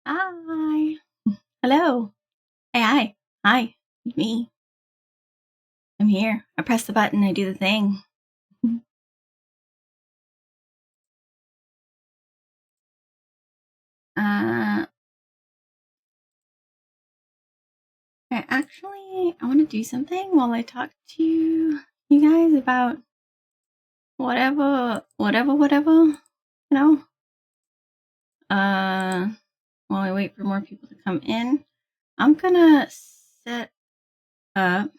Hi. Hello. Hey, hi. Hi. It's me. I'm here. I press the button. I do the thing. Uh, I want to do something while I talk to you guys about whatever. You know. While I wait for more people to come in, I'm gonna set up.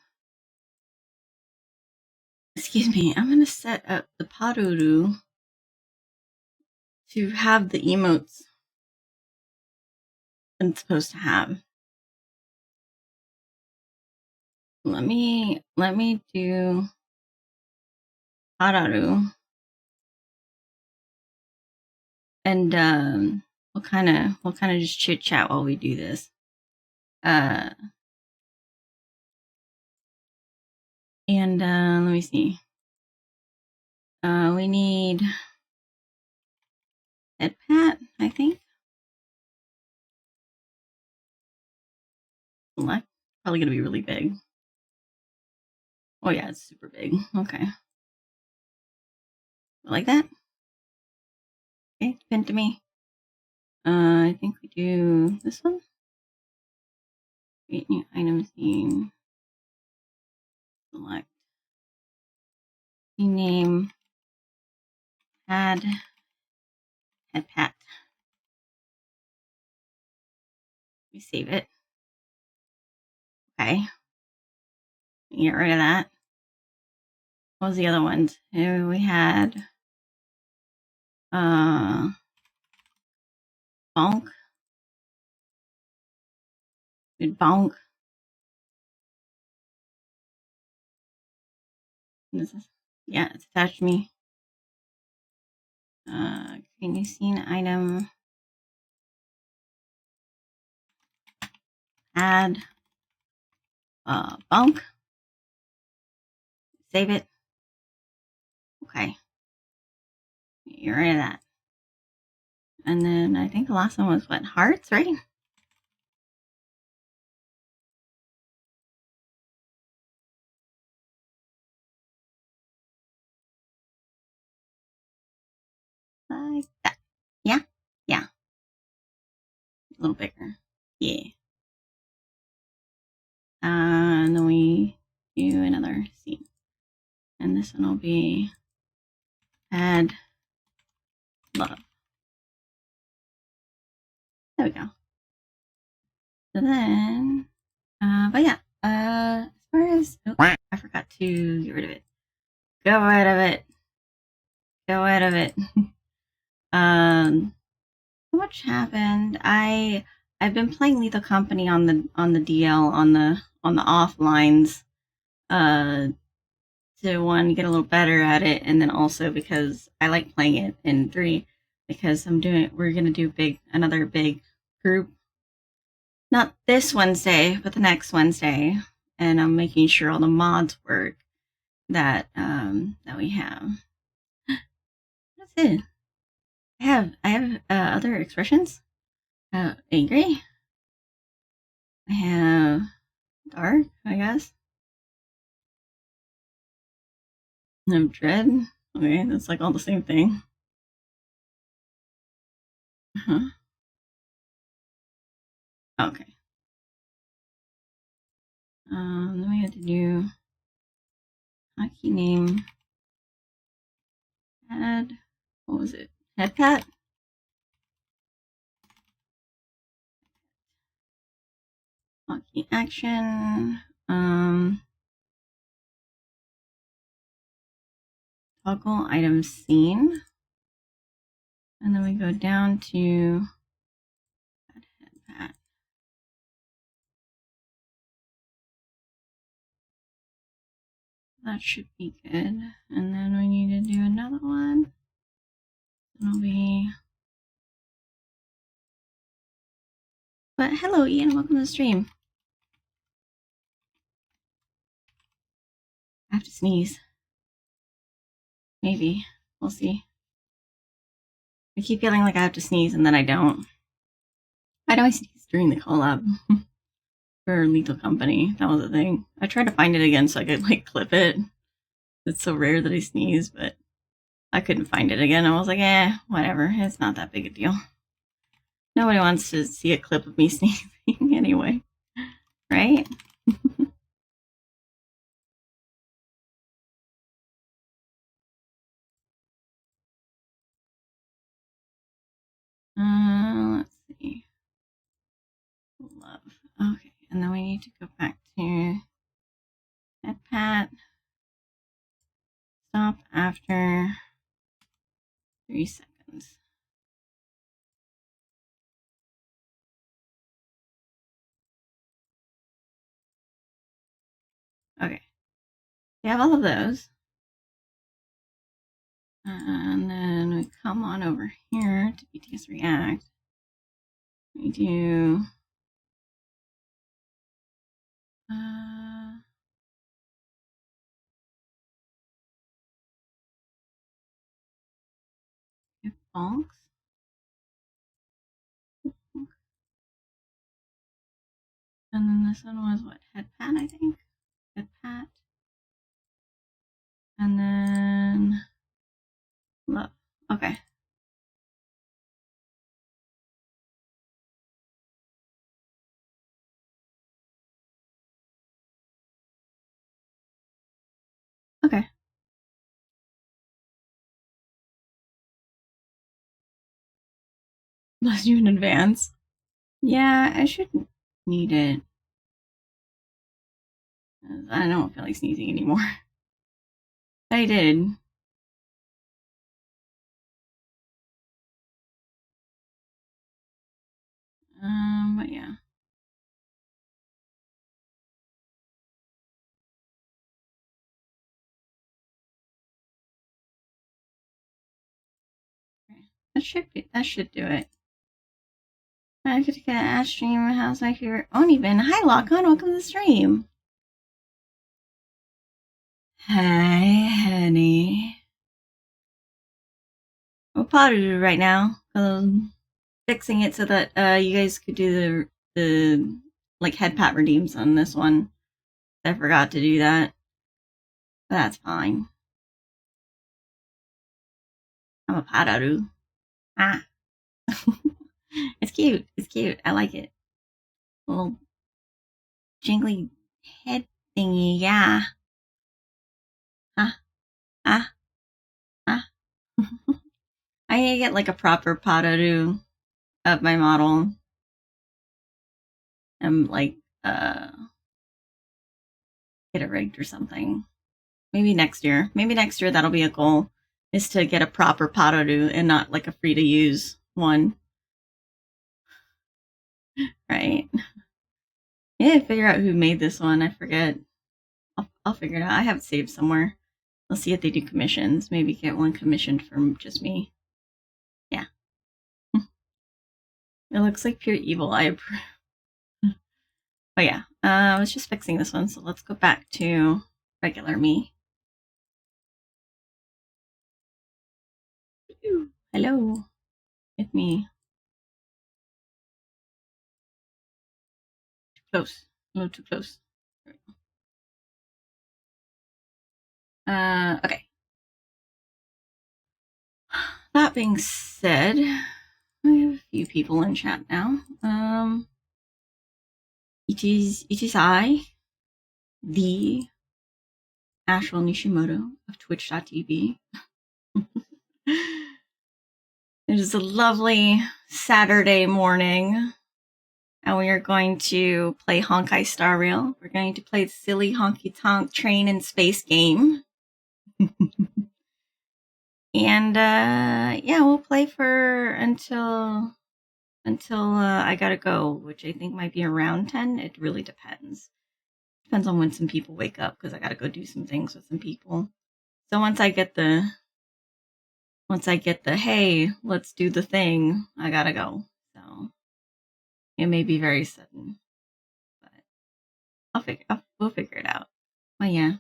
Excuse me. I'm gonna set up the Paruru to have the emotes it's supposed to have. Let me do Hararu, and we'll kind of just chit chat while we do this. And let me see. We need head pat, I think. Select. Probably gonna be really big. Oh yeah, it's super big. Okay. Like that? Okay, pin to me. I think we do this one. Create new item theme. Select. Rename. Add. Head pat. We save it. Okay. Get rid of that. What was the other ones? Here we had bonk. Good bonk. This is, yeah, it's attached to me. Create new scene item. Add bonk. Save it. Okay. Get rid of that. And then I think the last one was what? Hearts, right? Like that. Yeah? Yeah. A little bigger. Yeah. And then we do another scene. And this one will be add love. There we go. So then, but yeah, as far as, oh, I forgot to get rid of it. Go rid of it. Go rid of it. So much happened. I've been playing Lethal Company on the DL on the offlines, to one get a little better at it, and then also because I like playing it in 3 because we're gonna do another big group, not this Wednesday but the next Wednesday, and I'm making sure all the mods work that we have. That's it. I have other expressions. Angry. I have dark, I guess. I have dread. Okay, that's like all the same thing. Uh-huh. Okay. Then we have to do hockey name. Add. What was it? Head pat. Hockey action. Toggle item scene. And then we go down to head pat. That should be good. And then we need to do another one. It'll be. But hello, Ian. Welcome to the stream. I have to sneeze. Maybe. We'll see. I keep feeling like I have to sneeze and then I don't. I know I sneezed during the collab for Lethal Company. That was the thing. I tried to find it again so I could like clip it. It's so rare that I sneeze, but I couldn't find it again. I was like, whatever. It's not that big a deal. Nobody wants to see a clip of me sneezing anyway, right? Let's see. Love. Okay, and then we need to go back to head pat. Stop after 3 seconds. Okay. We have all of those. And then we come on over here to BTS React. We do bonks. And then this one was what? Head pat, I think. Head pat. And then love. Okay. Okay. Bless you in advance. Yeah, I shouldn't need it. I don't feel like sneezing anymore. I did. But yeah. Okay. That should do it. I could get an Ash stream. How's my favorite Oni been? Hi, Lockon. Welcome to the stream. Hi, honey. We're potted right now. Fixing it so that you guys could do the like head pat redeems on this one. I forgot to do that. But that's fine. I'm a pataru. Ah. It's cute. It's cute. I like it. Little jingly head thingy. Yeah. Ah. Ah. Ah. I need to get like a proper pataru of my model. And like get it rigged or something. Maybe next year. Maybe next year that'll be a goal. Is to get a proper pataru and not like a free to use one. Right? Yeah, figure out who made this one. I forget. I'll figure it out. I have it saved somewhere. I'll see if they do commissions. Maybe get one commissioned from just me. Yeah. It looks like pure evil. I approve. But yeah, I was just fixing this one, so let's go back to regular me. Hello. It's me. Too close. A little too close. Okay. That being said, we have a few people in chat now. It is I, the Ashwell Nishimoto of Twitch.tv. It is a lovely Saturday morning, and we are going to play Honkai Star Rail. We're going to play the silly honky tonk train and space game. And yeah, we'll play for until I gotta go, which I think might be around 10. It really depends. Depends on when some people wake up, because I gotta go do some things with some people. So once I get the hey, let's do the thing, I gotta go. So it may be very sudden, but we'll figure it out. Oh yeah,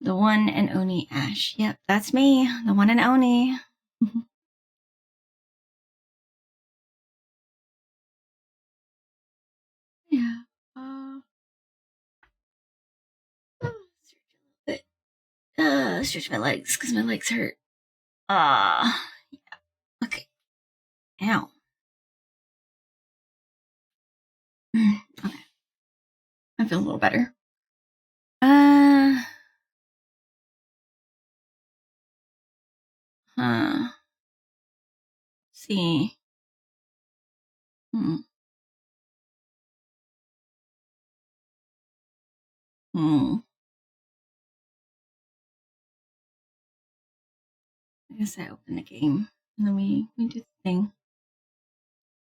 the one and only Ash. Yep, that's me, the one and only. stretch my legs because my legs hurt. Yeah. Okay. Ow. Okay. I feel a little better. Let's see. I guess I open the game and then we do the thing.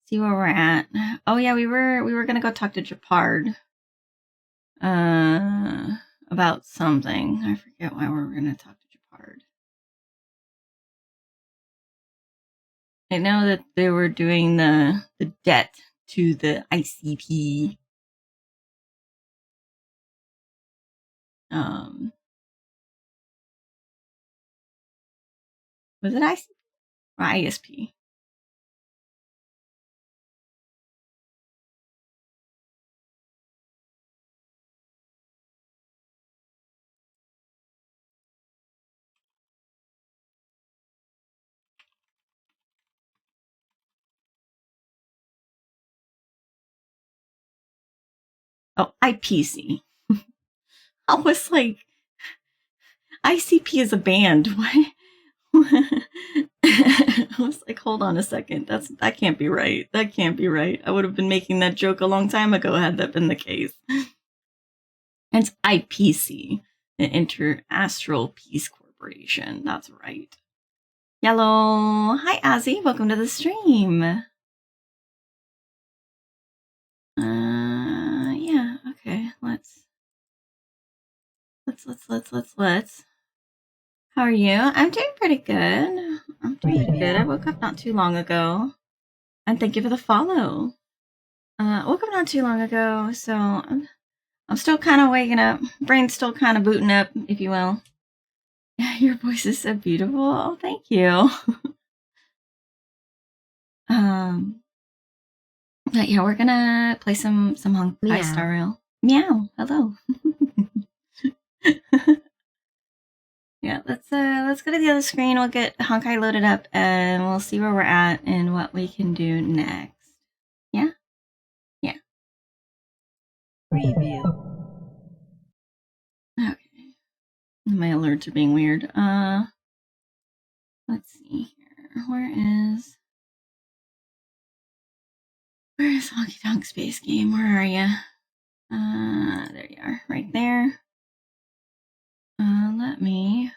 See where we're at. Oh yeah, we were gonna go talk to Japard. About something. I forget why we were gonna talk to Japard. I know that they were doing the debt to the ICP. Was it ICP or ISP? Oh, IPC. I was like, ICP is a band. Why? I was like, hold on a second. That can't be right. That can't be right. I would have been making that joke a long time ago had that been the case. And it's IPC, the Interastral Peace Corporation. That's right. Yellow. Hi, Azzy. Welcome to the stream. Yeah. Okay. Let's. How are you? I'm doing pretty good. I woke up not too long ago. And thank you for the follow. Woke up not too long ago, so I'm still kind of waking up. Brain's still kind of booting up, if you will. Your voice is so beautiful. Oh, thank you. But yeah, we're gonna play some Honkai Star Rail. Meow. Hello. Yeah, let's go to the other screen. We'll get Honkai loaded up, and we'll see where we're at and what we can do next. Yeah. Yeah. Preview. Okay. My alerts are being weird. Let's see here. Where is Honky Tonk Space Game? Where are you? There you are, right there. Let me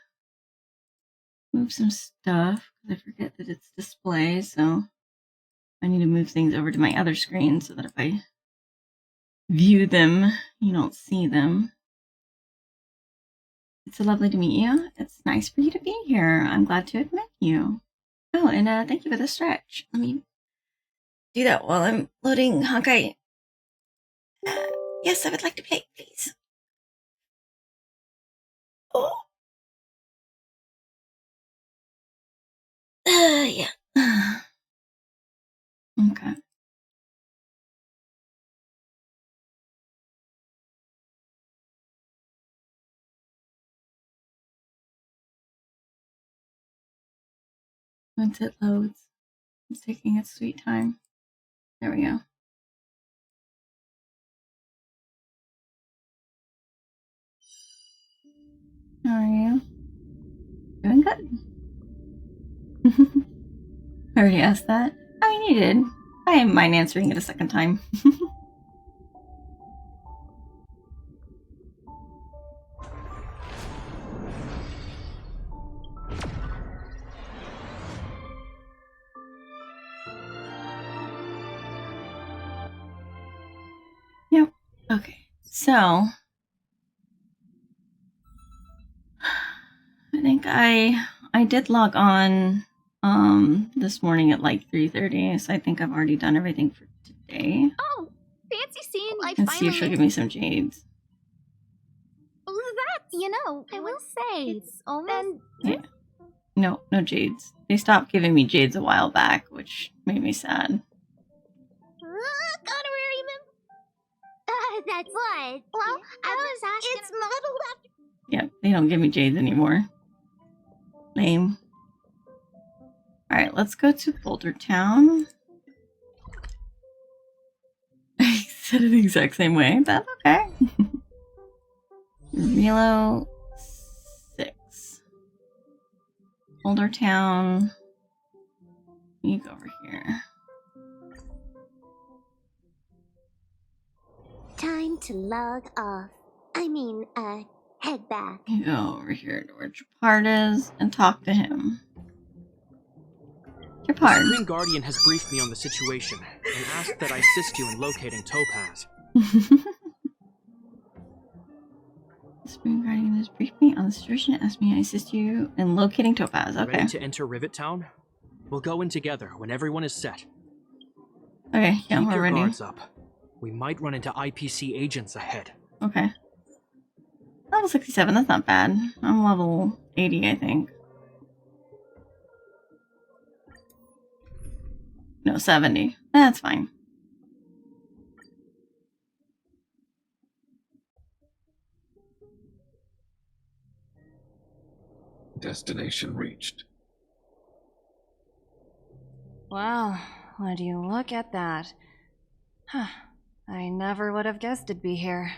move some stuff because I forget that it's display, so I need to move things over to my other screen so that if I view them, you don't see them. It's so lovely to meet you. It's nice for you to be here. I'm glad to have met you. Oh, and thank you for the stretch. Let me do that while I'm loading Honkai. Yes, I would like to play, please. Oh. Yeah. Okay. Once it loads, it's taking its sweet time. There we go. How are you? Doing good. I already asked that. I mean, you did. I didn't mind answering it a second time. Yep. Okay. So I think I did log on this morning at like 3:30, so I think I've already done everything for today. Oh, fancy seeing life. Let's see if she'll give me some jades. That, I will say, it's almost... Yeah. No jades. They stopped giving me jades a while back, which made me sad. Honorary that's what? Well, I was asking... It's modeled after... Yep, they don't give me jades anymore. Lame. Alright, let's go to Boulder Town. I said it the exact same way. That's okay. Relo 6. Boulder Town. You go over here. Time to log off. Head back. You go over here to where Jopard is and talk to him. The Jopard. Supreme Guardian has briefed me on the situation and asked that I assist you in locating Topaz. The Supreme Guardian has briefed me on the situation and asked me to assist you in locating Topaz. Okay. Ready to enter Rivet Town? We'll go in together when everyone is set. Okay, yeah, Keep we're your ready. guards up. We might run into IPC agents ahead. Okay. Level 67, that's not bad. I'm level 80, I think. No, 70. That's fine. Destination reached. Wow, would you look at that? Huh. I never would have guessed it'd be here.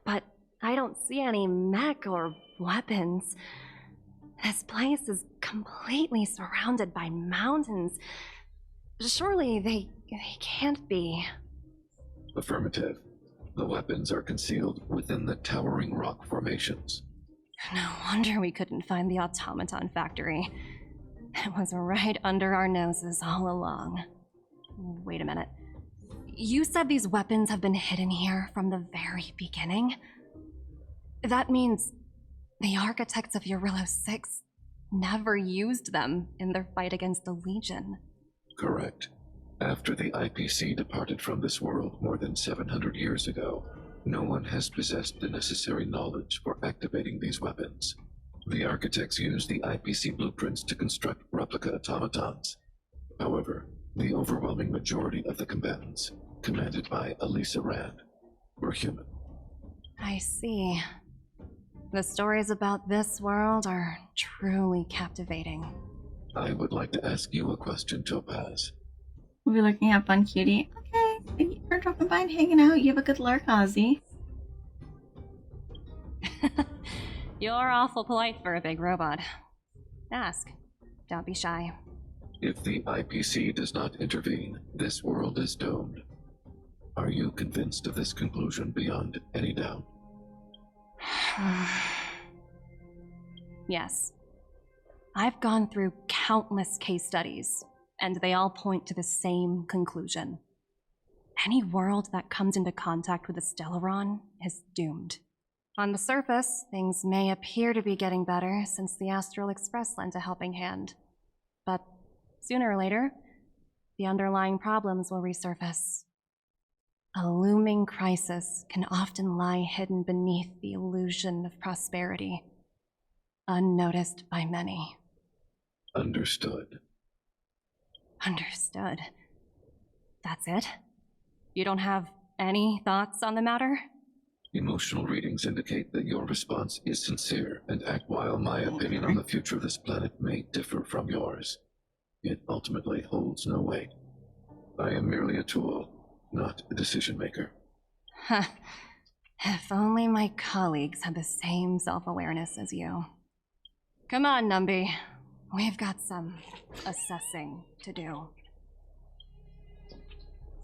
But I don't see any mech or weapons. This place is completely surrounded by mountains. Surely they can't be. Affirmative. The weapons are concealed within the towering rock formations. No wonder we couldn't find the automaton factory. It was right under our noses all along. Wait a minute. You said these weapons have been hidden here from the very beginning? That means the architects of Eurillo 6 never used them in their fight against the Legion. Correct. After the IPC departed from this world more than 700 years ago, no one has possessed the necessary knowledge for activating these weapons. The architects used the IPC blueprints to construct replica automatons. However, the overwhelming majority of the combatants, commanded by Elisa Rand, were human. I see. The stories about this world are truly captivating. I would like to ask you a question, Topaz. We'll be looking at Fun Cutie. Okay, thank you for dropping by and hanging out. You have a good lurk, Ozzy. You're awful polite for a big robot. Ask. Don't be shy. If the IPC does not intervene, this world is doomed. Are you convinced of this conclusion beyond any doubt? Yes. I've gone through countless case studies, and they all point to the same conclusion. Any world that comes into contact with a Stellaron is doomed. On the surface, things may appear to be getting better since the Astral Express lent a helping hand. But sooner or later, the underlying problems will resurface. A looming crisis can often lie hidden beneath the illusion of prosperity, unnoticed by many. Understood. Understood. That's it? You don't have any thoughts on the matter? Emotional readings indicate that your response is sincere, and while my opinion on the future of this planet may differ from yours, it ultimately holds no weight. I am merely a tool, not a decision maker. Huh. If only my colleagues had the same self-awareness as you. Come on, Numby. We've got some assessing to do.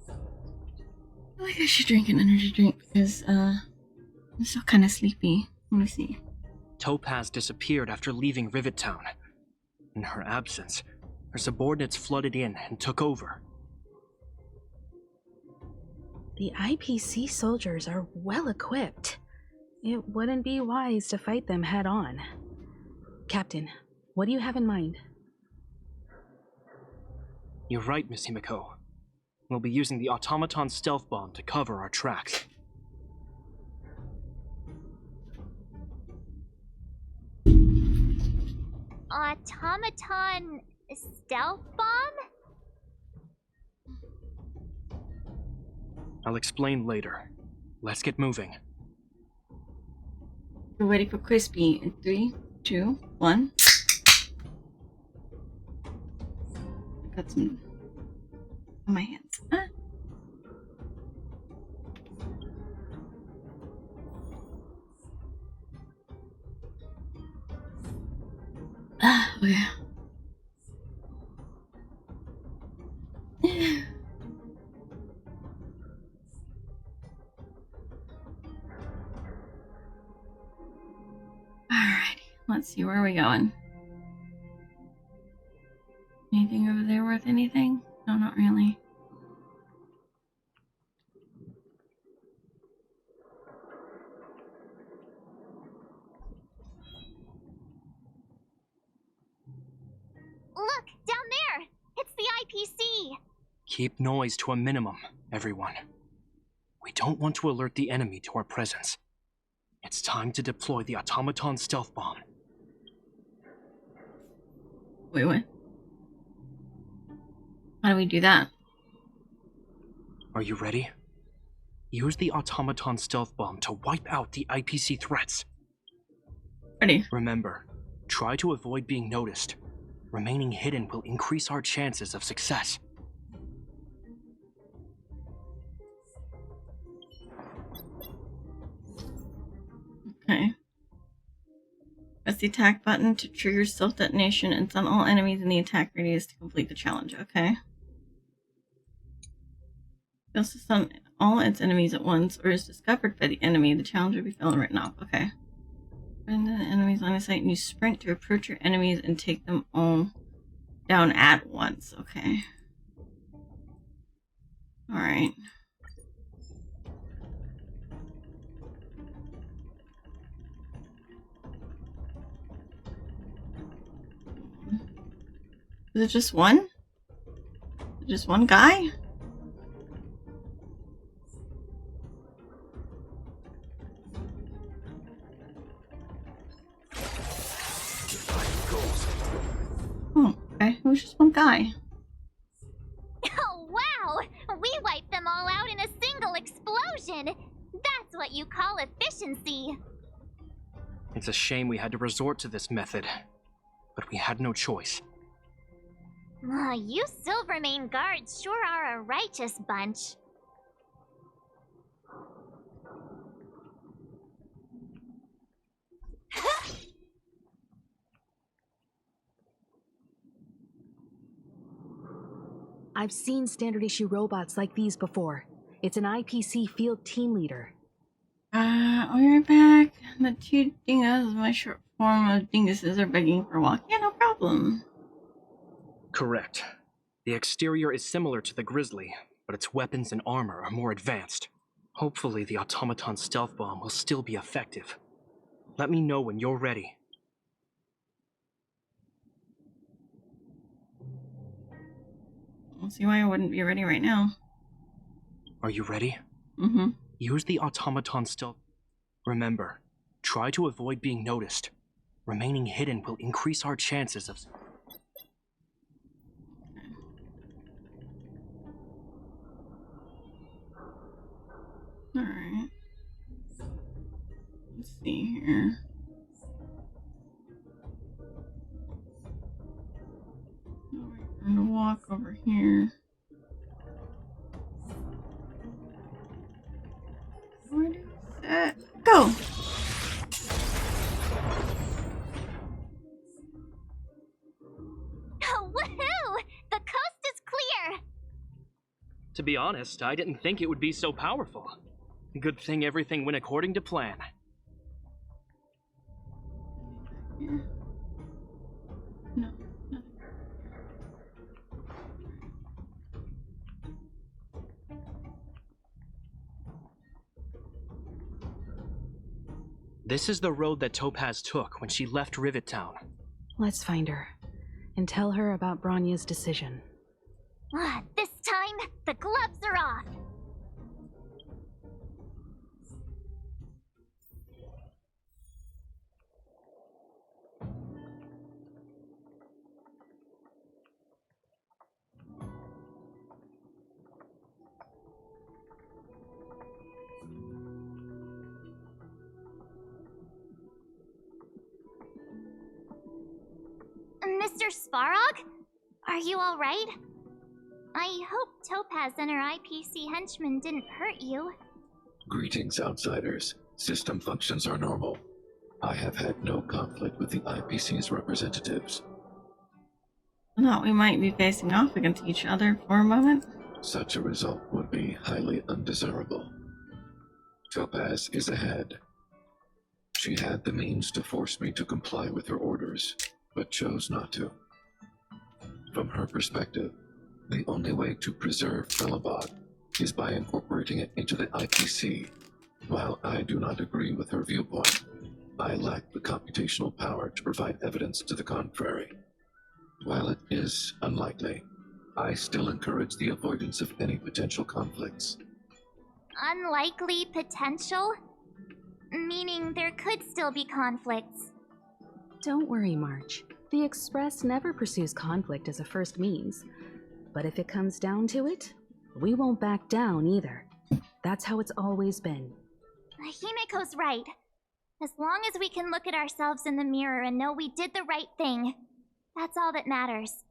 I feel like I should drink an energy drink because, I'm still kind of sleepy. Let me see. Topaz disappeared after leaving Rivet Town. In her absence, her subordinates flooded in and took over. The IPC soldiers are well equipped. It wouldn't be wise to fight them head on. Captain, what do you have in mind? You're right, Miss Himiko. We'll be using the automaton stealth bomb to cover our tracks. Automaton stealth bomb? I'll explain later. Let's get moving. We're waiting for Crispy in 3, 2, 1. got some on my hands. Okay. Alrighty, let's see, where are we going? Anything over there worth anything? No, not really. Look, down there! It's the IPC! Keep noise to a minimum, everyone. We don't want to alert the enemy to our presence. It's time to deploy the automaton stealth bomb. Wait, what? How do we do that? Are you ready? Use the automaton stealth bomb to wipe out the IPC threats. Ready. Remember, try to avoid being noticed. Remaining hidden will increase our chances of success. Okay. Press the attack button to trigger stealth detonation and stun all enemies in the attack radius to complete the challenge. Okay. Fails to stun all its enemies at once or is discovered by the enemy, the challenge will be failed and written off. Okay. Find the enemy's line of sight and you sprint to approach your enemies and take them all down at once. Okay. Alright. Is it just one? Is it just one guy? Oh, okay. It was just one guy. Oh, wow! We wiped them all out in a single explosion! That's what you call efficiency! It's a shame we had to resort to this method, but we had no choice. You Silvermane guards sure are a righteous bunch. I've seen standard issue robots like these before. It's an IPC field team leader. I'll be right back. The two dingoes, my short form of dinguses, are begging for a walk. Yeah, no problem. Correct. The exterior is similar to the Grizzly, but its weapons and armor are more advanced. Hopefully the automaton stealth bomb will still be effective. Let me know when you're ready. I don't see why I wouldn't be ready right now. Are you ready? Mm-hmm. Use the automaton stealth. Remember, try to avoid being noticed. Remaining hidden will increase our chances of... Alright. Let's see here. I'm gonna walk over here. Where do we set? Go! Woohoo! The coast is clear! To be honest, I didn't think it would be so powerful. Good thing everything went according to plan. Here. No, nothing. This is the road that Topaz took when she left Rivet Town. Let's find her and tell her about Bronya's decision. This time, the gloves are off! Mr. Svarog? Are you alright? I hope Topaz and her IPC henchmen didn't hurt you. Greetings, outsiders. System functions are normal. I have had no conflict with the IPC's representatives. I thought we might be facing off against each other for a moment. Such a result would be highly undesirable. Topaz is ahead. She had the means to force me to comply with her orders, but chose not to. From her perspective, the only way to preserve Felabot is by incorporating it into the IPC. While I do not agree with her viewpoint, I lack the computational power to provide evidence to the contrary. While it is unlikely, I still encourage the avoidance of any potential conflicts. Unlikely potential? Meaning there could still be conflicts. Don't worry, March. The Express never pursues conflict as a first means. But if it comes down to it, we won't back down either. That's how it's always been. Himiko's right. As long as we can look at ourselves in the mirror and know we did the right thing, that's all that matters.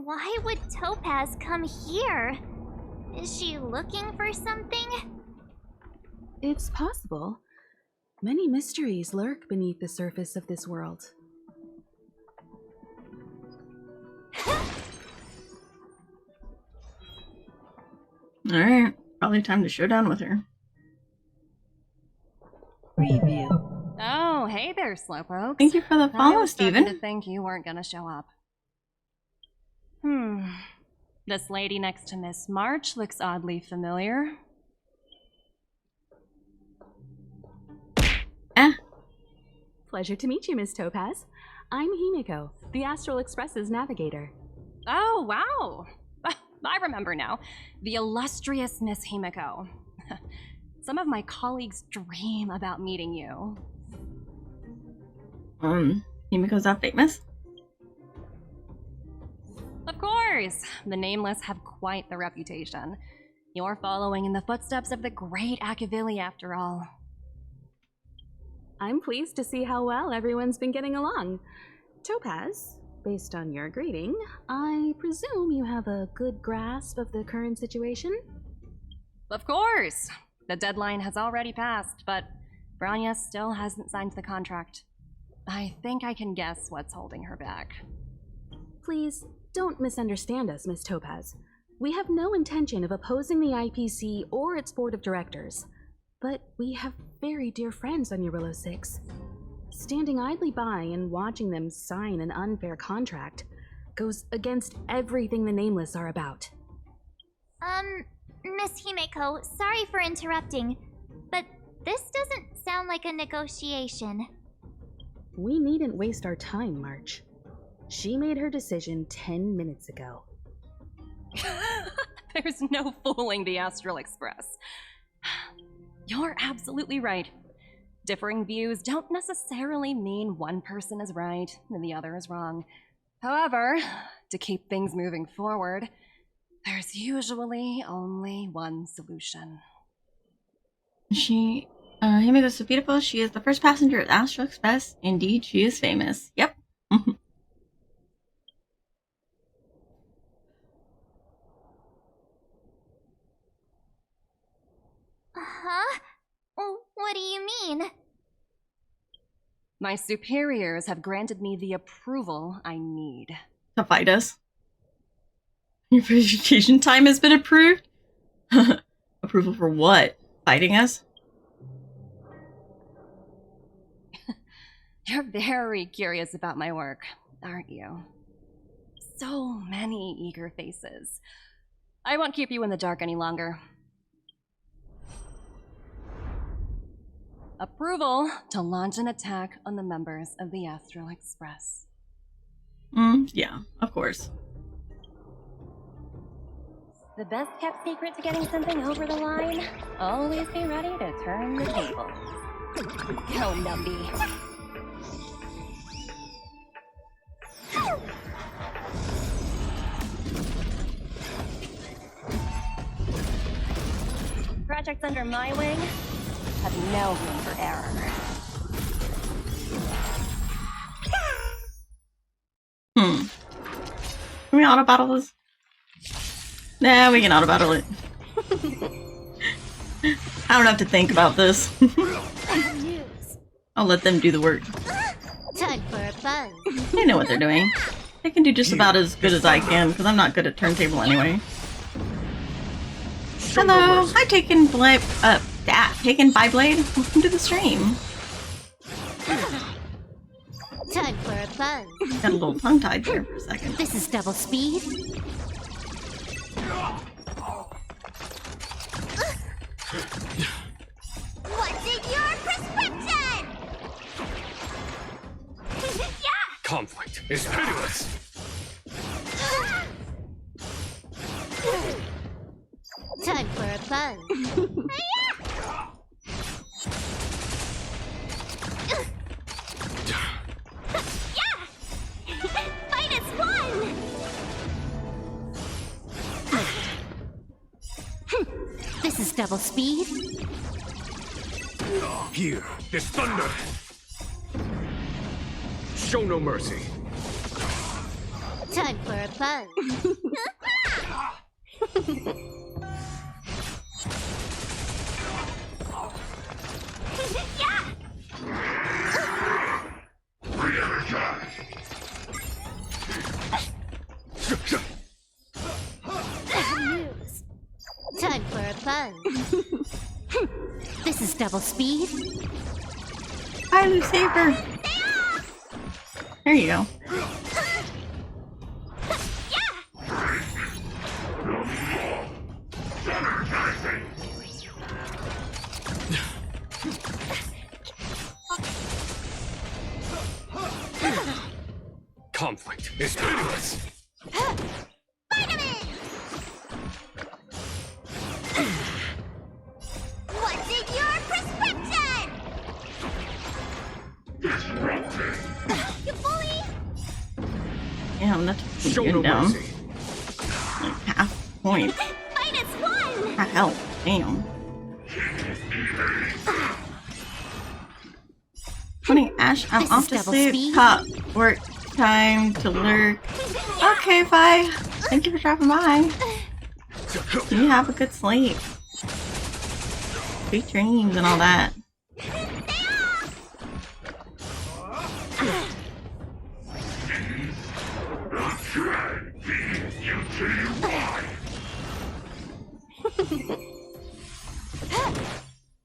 Why would Topaz come here? Is she looking for something? It's possible. Many mysteries lurk beneath the surface of this world. Alright, probably time to show down with her. Review. Oh, hey there, Slowpoke. Thank you for the I follow, was starting Steven. to think you weren't gonna show up. This lady next to Miss March looks oddly familiar. Pleasure to meet you, Miss Topaz. I'm Himiko, the Astral Express's navigator. Oh, wow. I remember now. The illustrious Miss Himiko. Some of my colleagues dream about meeting you. Himiko's that famous? Of course! The Nameless have quite the reputation. You're following in the footsteps of the great Akavili, after all. I'm pleased to see how well everyone's been getting along. Topaz, based on your greeting, I presume you have a good grasp of the current situation? Of course! The deadline has already passed, but Branya still hasn't signed the contract. I think I can guess what's holding her back. Please, don't misunderstand us, Miss Topaz. We have no intention of opposing the IPC or its board of directors, but we have very dear friends on Eurillo 6. Standing idly by and watching them sign an unfair contract goes against everything the Nameless are about. Miss Himiko, sorry for interrupting, but this doesn't sound like a negotiation. We needn't waste our time, March. She made her decision 10 minutes ago. There's no fooling the Astral Express. You're absolutely right. Differing views don't necessarily mean one person is right and the other is wrong. However, to keep things moving forward, there's usually only one solution. Himiko's so beautiful. She is the first passenger at Astral Express. Indeed, she is famous. Yep. Huh? What do you mean? My superiors have granted me the approval I need. To fight us. Your vacation time has been approved? Approval for what? Fighting us? You're very curious about my work, aren't you? So many eager faces. I won't keep you in the dark any longer. Approval to launch an attack on the members of the Astral Express. Yeah, of course. The best kept secret to getting something over the line? Always be ready to turn the tables. Go, Numby. Projects under my wing have no room for error. Can we auto battle this? Nah, we can auto battle it. I don't have to think about this. I'll let them do the work. Time for a buzz. They know what they're doing. They can do just about as good as I can, because I'm not good at turntable anyway. Hello, hi Taken Blade, Taken by Blade. Welcome to the stream. Time for a buzz. Got a little tongue-tied there for a second. This is double speed. What's in your prescription? Yeah! Conflict is pitiless. Time for a buzz. -1! This is double speed. Here, this thunder. Show no mercy. Time for a buzz. Time for a buzz. This is double speed. Hi, Lucifer. There you go. Conflict is pitiless. What's in your prescription? You bully! Yeah, I'm not Show taking no you down. mercy. Like half point. -1! Ah, hell, damn. Putting Ash, I'm This off is to double sleep. speed. Cop, work time to lurk. Okay, bye. Thank you for dropping by. You have a good sleep. Sweet dreams and all that.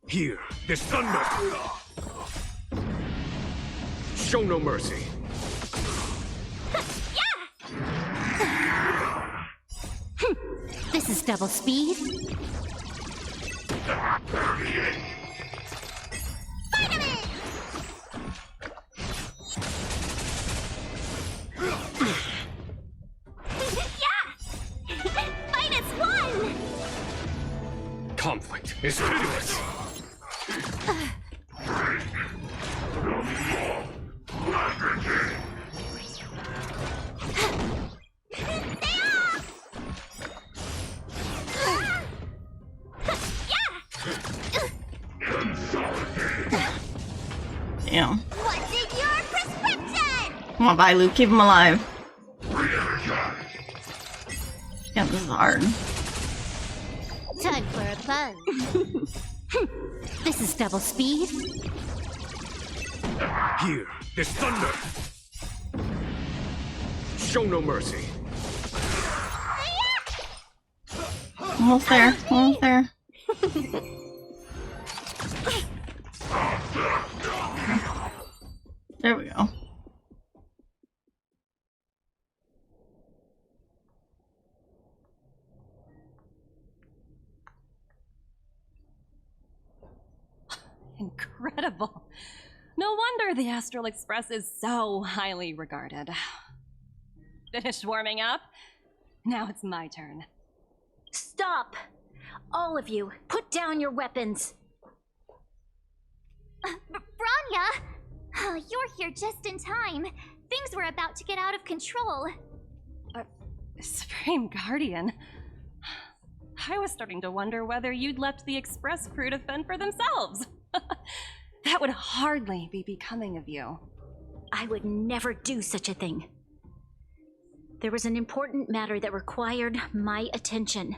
Here, this thunder. Show no mercy. This is double speed. -1! Conflict is pitiless. Damn. What's in your prescription? Come on, bye, Luke. Keep him alive. Yeah, this is hard. Time for a buzz. This is double speed. Here, this thunder. Show no mercy. Almost there. Almost there. There we go. Incredible. No wonder the Astral Express is so highly regarded. Finished warming up? Now it's my turn. Stop! All of you, put down your weapons! Branya! You're here just in time. Things were about to get out of control. Supreme Guardian. I was starting to wonder whether you'd left the Express crew to fend for themselves. That would hardly be becoming of you. I would never do such a thing. There was an important matter that required my attention.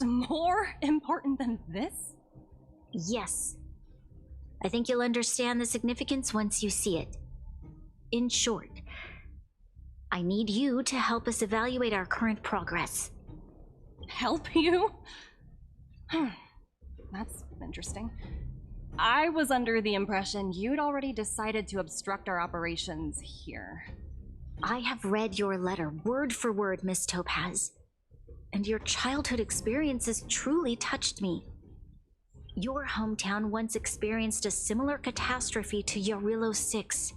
More important than this? Yes. I think you'll understand the significance once you see it. In short, I need you to help us evaluate our current progress. Help you? That's interesting. I was under the impression you'd already decided to obstruct our operations here. I have read your letter word for word, Miss Topaz, and your childhood experiences truly touched me. Your hometown once experienced a similar catastrophe to Yarillo 6,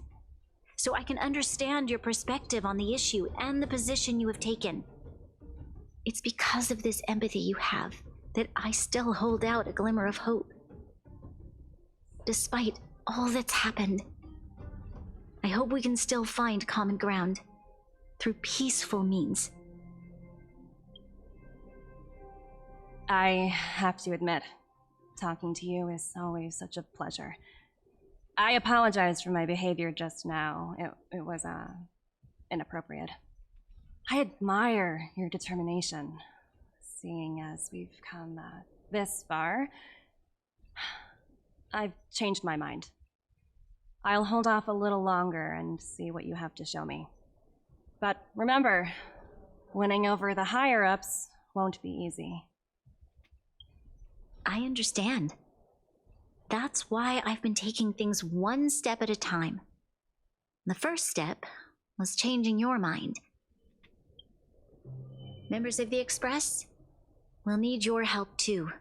so I can understand your perspective on the issue and the position you have taken. It's because of this empathy you have that I still hold out a glimmer of hope. Despite all that's happened, I hope we can still find common ground through peaceful means. I have to admit, talking to you is always such a pleasure. I apologize for my behavior just now. It was inappropriate. I admire your determination, seeing as we've come this far. I've changed my mind. I'll hold off a little longer and see what you have to show me. But remember, winning over the higher-ups won't be easy. I understand. That's why I've been taking things one step at a time. The first step was changing your mind. Members of the Express, we'll need your help too.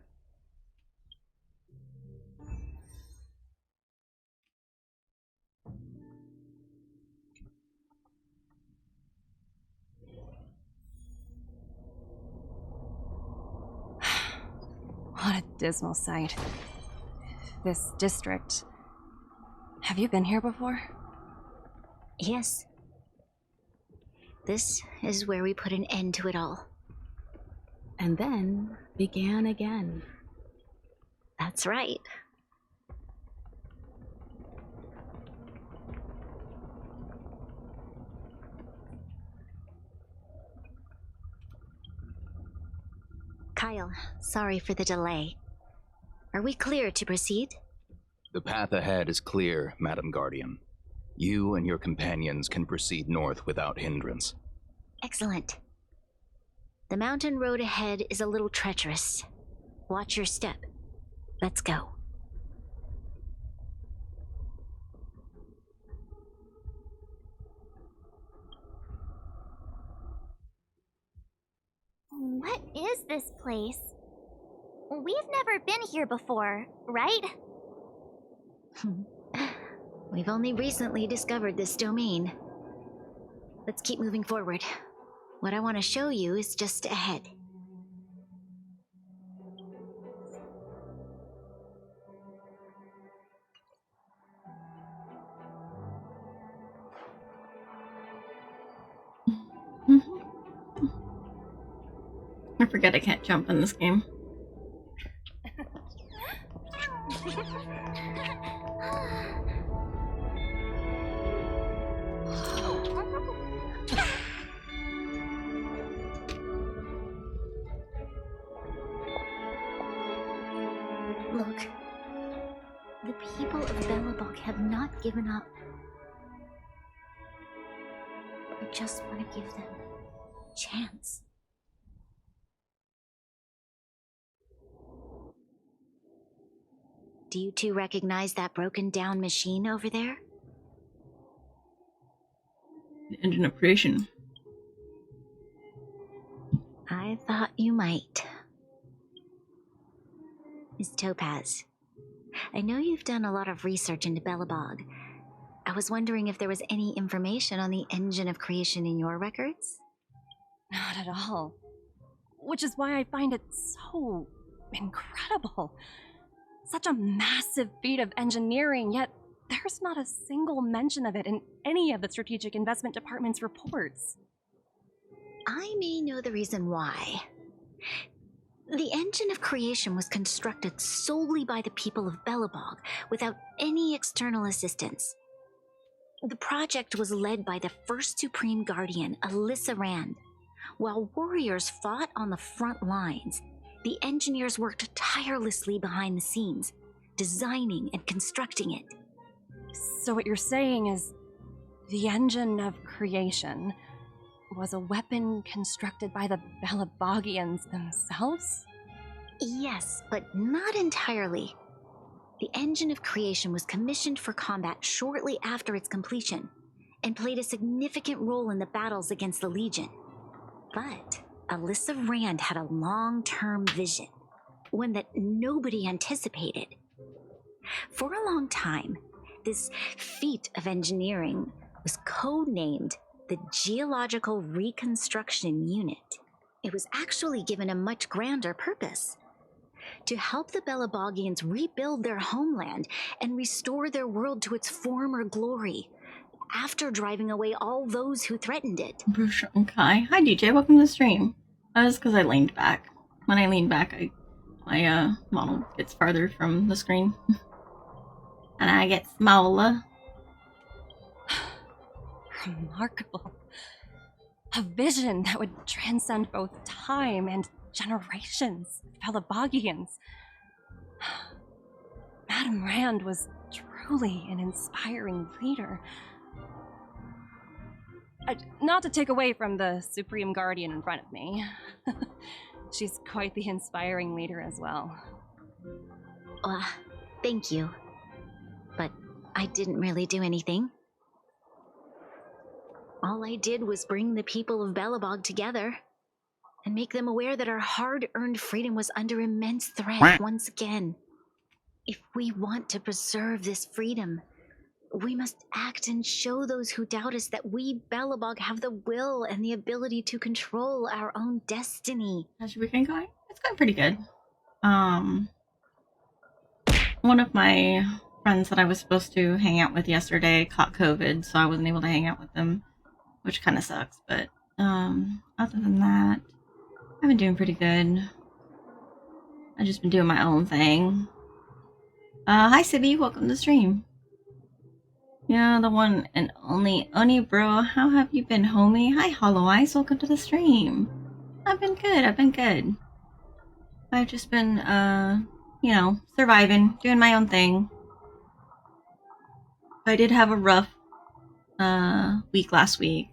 What a dismal sight. This district. Have you been here before? Yes. This is where we put an end to it all. And then began again. That's right. Kyle, sorry for the delay. Are we clear to proceed? The path ahead is clear, Madam Guardian. You and your companions can proceed north without hindrance. Excellent. The mountain road ahead is a little treacherous. Watch your step. Let's go. What is this place? We've never been here before, right? We've only recently discovered this domain. Let's keep moving forward. What I want to show you is just ahead. I forget I can't jump in this game. Look. The people of Belobog have not given up. I just want to give them a chance. Do you two recognize that broken down machine over there? The engine of creation. I thought you might. Miss Topaz, I know you've done a lot of research into Belobog. I was wondering if there was any information on the engine of creation in your records? Not at all. Which is why I find it so incredible. Such a massive feat of engineering, yet there's not a single mention of it in any of the Strategic Investment Department's reports. I may know the reason why. The engine of creation was constructed solely by the people of Belobog, without any external assistance. The project was led by the first Supreme Guardian, Alyssa Rand. While warriors fought on the front lines, the engineers worked tirelessly behind the scenes, designing and constructing it. So what you're saying is, the engine of creation was a weapon constructed by the Belabogians themselves? Yes, but not entirely. The engine of creation was commissioned for combat shortly after its completion, and played a significant role in the battles against the Legion. But Alyssa Rand had a long-term vision, one that nobody anticipated. For a long time, this feat of engineering was codenamed the Geological Reconstruction Unit. It was actually given a much grander purpose: to help the Belabogians rebuild their homeland and restore their world to its former glory, after driving away all those who threatened it. Bruce Honkai. Hi DJ, welcome to the stream. That's because I leaned back. When I lean back, my model gets farther from the screen. And I get smaller. Remarkable. A vision that would transcend both time and generations of Belabogians. Madame Rand was truly an inspiring leader. Not to take away from the Supreme Guardian in front of me. She's quite the inspiring leader as well. Thank you. But I didn't really do anything. All I did was bring the people of Belobog together and make them aware that our hard-earned freedom was under immense threat once again. If we want to preserve this freedom, we must act and show those who doubt us that we, Belobog, have the will and the ability to control our own destiny. How's your weekend going? It's going pretty good. One of my friends that I was supposed to hang out with yesterday caught COVID, so I wasn't able to hang out with them, which kind of sucks. But other than that, I've been doing pretty good. I've just been doing my own thing. Hi Sibby, welcome to the stream. Yeah, the one and only Oni bro. How have you been, homie? Hi Hollow Eyes, welcome to the stream. I've been good. I've just been surviving, doing my own thing. I did have a rough week last week.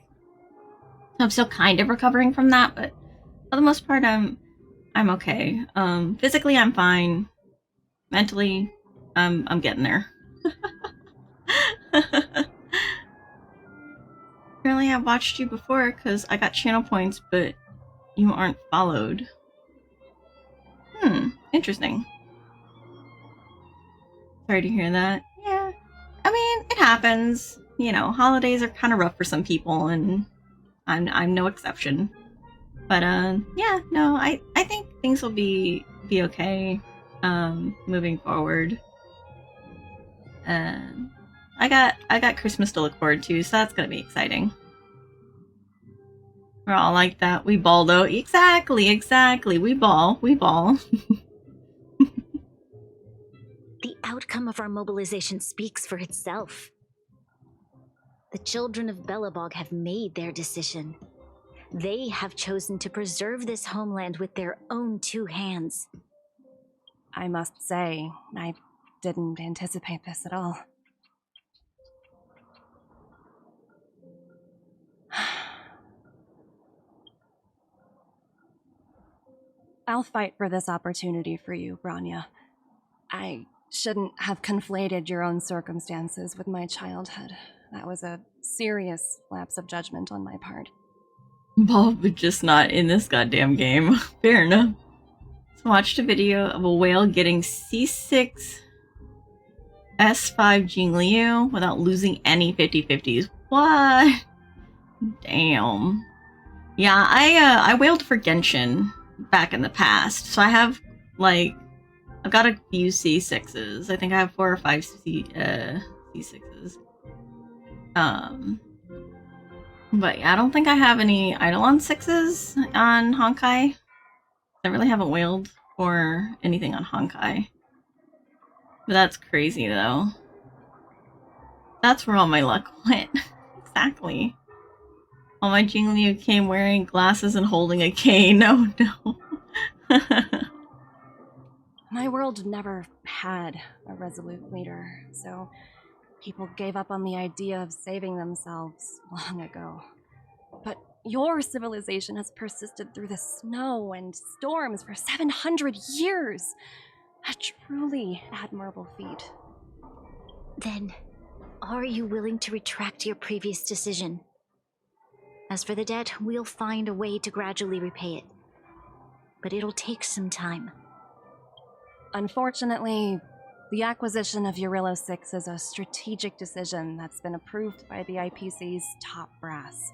I'm still kind of recovering from that, but for the most part I'm okay. Physically I'm fine. Mentally I'm getting there. Apparently I watched you before because I got channel points, but you aren't followed. Interesting. Sorry to hear that. Yeah, I mean, it happens. You know, holidays are kind of rough for some people, and I'm no exception. But yeah, no, I think things will be okay moving forward. I got Christmas to look forward to, so that's gonna be exciting. We're all like that. We ball though. Exactly. We ball. The outcome of our mobilization speaks for itself. The children of Belobog have made their decision. They have chosen to preserve this homeland with their own two hands. I must say, I didn't anticipate this at all. I'll fight for this opportunity for you, Branya. I shouldn't have conflated your own circumstances with my childhood. That was a serious lapse of judgment on my part. Bob was just not in this goddamn game. Fair enough. So watched a video of a whale getting C6 S5 Jingliu without losing any 50-50s. What? Damn. Yeah, I whaled for Genshin back in the past, so I have like I've got a few C6s. I think I have 4 or 5 C6s. But yeah, I don't think I have any Eidolon 6s on Honkai. I really haven't whaled for anything on Honkai. But that's crazy though. That's where all my luck went. Exactly. All my Jingliu came wearing glasses and holding a cane. Oh no. My world never had a resolute leader, so people gave up on the idea of saving themselves long ago. But your civilization has persisted through the snow and storms for 700 years. A truly admirable feat. Then, are you willing to retract your previous decision? As for the debt, we'll find a way to gradually repay it. But it'll take some time. Unfortunately, the acquisition of Eurillo 6 is a strategic decision that's been approved by the IPC's top brass.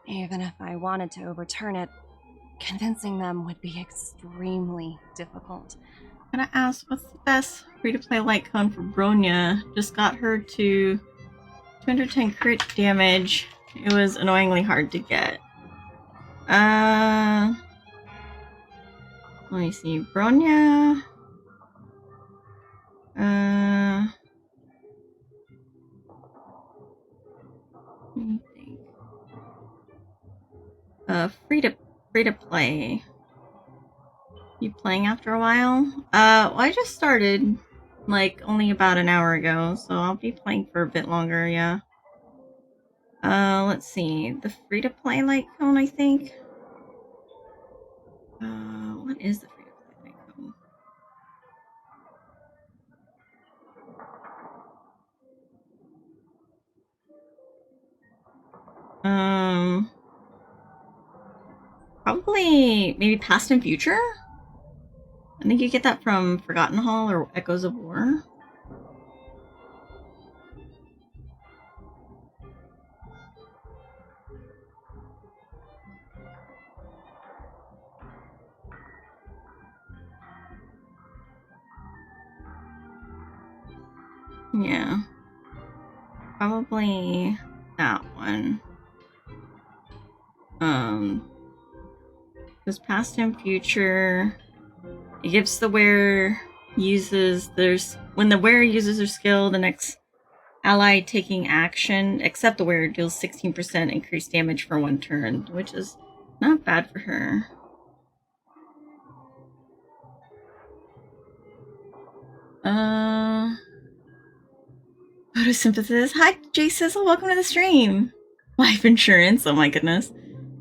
Even if I wanted to overturn it, convincing them would be extremely difficult. I'm gonna ask, what's the best free-to-play light cone for Bronya? Just got her to 210 crit damage. It was annoyingly hard to get. Let me see. Bronya. Let me think. Free to play. You playing after a while? Well, I just started like only about an hour ago, so I'll be playing for a bit longer, yeah. Let's see. The free to play light cone, I think. What is the free to play light cone? Probably maybe Past and Future? I think you get that from Forgotten Hall or Echoes of War. Yeah. Probably that one. Because Past and Future, it gives the wearer when the wearer uses their skill, the next ally taking action, except the wearer, deals 16% increased damage for 1 turn, which is not bad for her. Photosynthesis. Hi, Jay Sizzle. Welcome to the stream. Life insurance. Oh my goodness.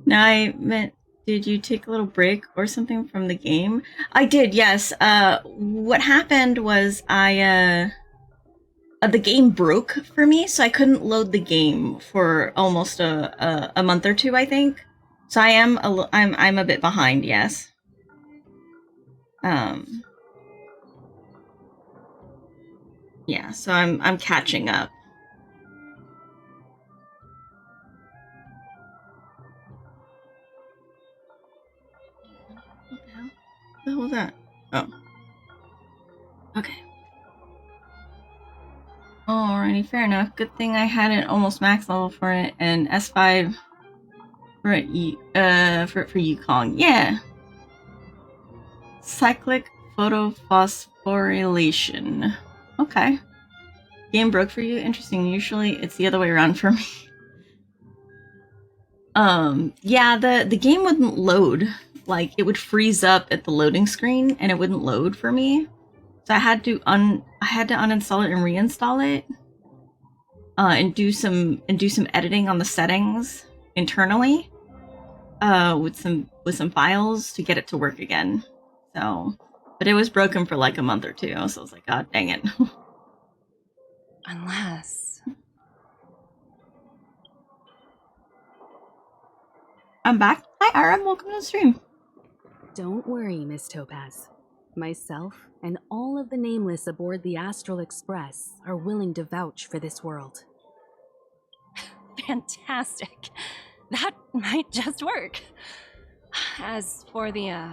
Now I meant, did you take a little break or something from the game? I did, yes. What happened was the game broke for me, so I couldn't load the game for almost a month or 2, I think. So I'm a bit behind, yes. Yeah, so I'm catching up. What the hell was that? Oh. Okay. Alrighty, fair enough. Good thing I had it almost max level for it, and S5 for Yukong. Yeah. Cyclic photophosphorylation. Okay. Game broke for you? Interesting. Usually it's the other way around for me. Yeah, the game wouldn't load. Like, it would freeze up at the loading screen and it wouldn't load for me. So I had to uninstall it and reinstall it. And do some editing on the settings internally. With some files to get it to work again. So, but it was broken for like a month or 2, so I was like, God dang it. Unless... I'm back. Hi, Aram. Welcome to the stream. Don't worry, Miss Topaz. Myself and all of the nameless aboard the Astral Express are willing to vouch for this world. Fantastic. That might just work. As for the,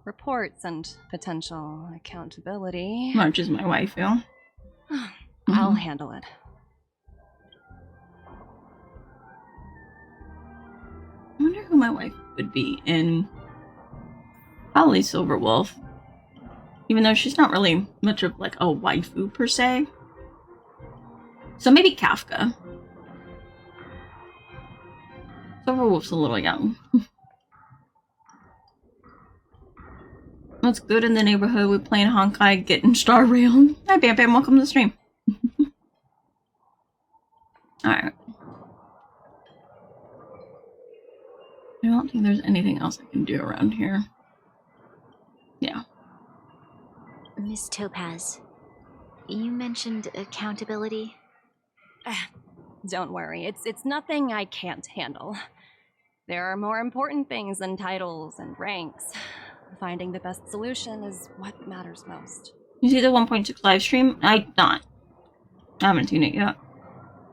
reports and potential accountability, Much as my wife feel. I'll handle it. I wonder who my wife would be in. Probably Silverwolf. Even though she's not really much of like a waifu per se. So maybe Kafka. Silverwolf's a little young. What's good in the neighborhood with playing Honkai, getting star railed? Hi Bam Bam, welcome to the stream. Alright. I don't think there's anything else I can do around here. Yeah. Miss Topaz, you mentioned accountability. Don't worry, it's nothing I can't handle. There are more important things than titles and ranks. Finding the best solution is what matters most. You see the 1.6 live stream? I haven't seen it yet.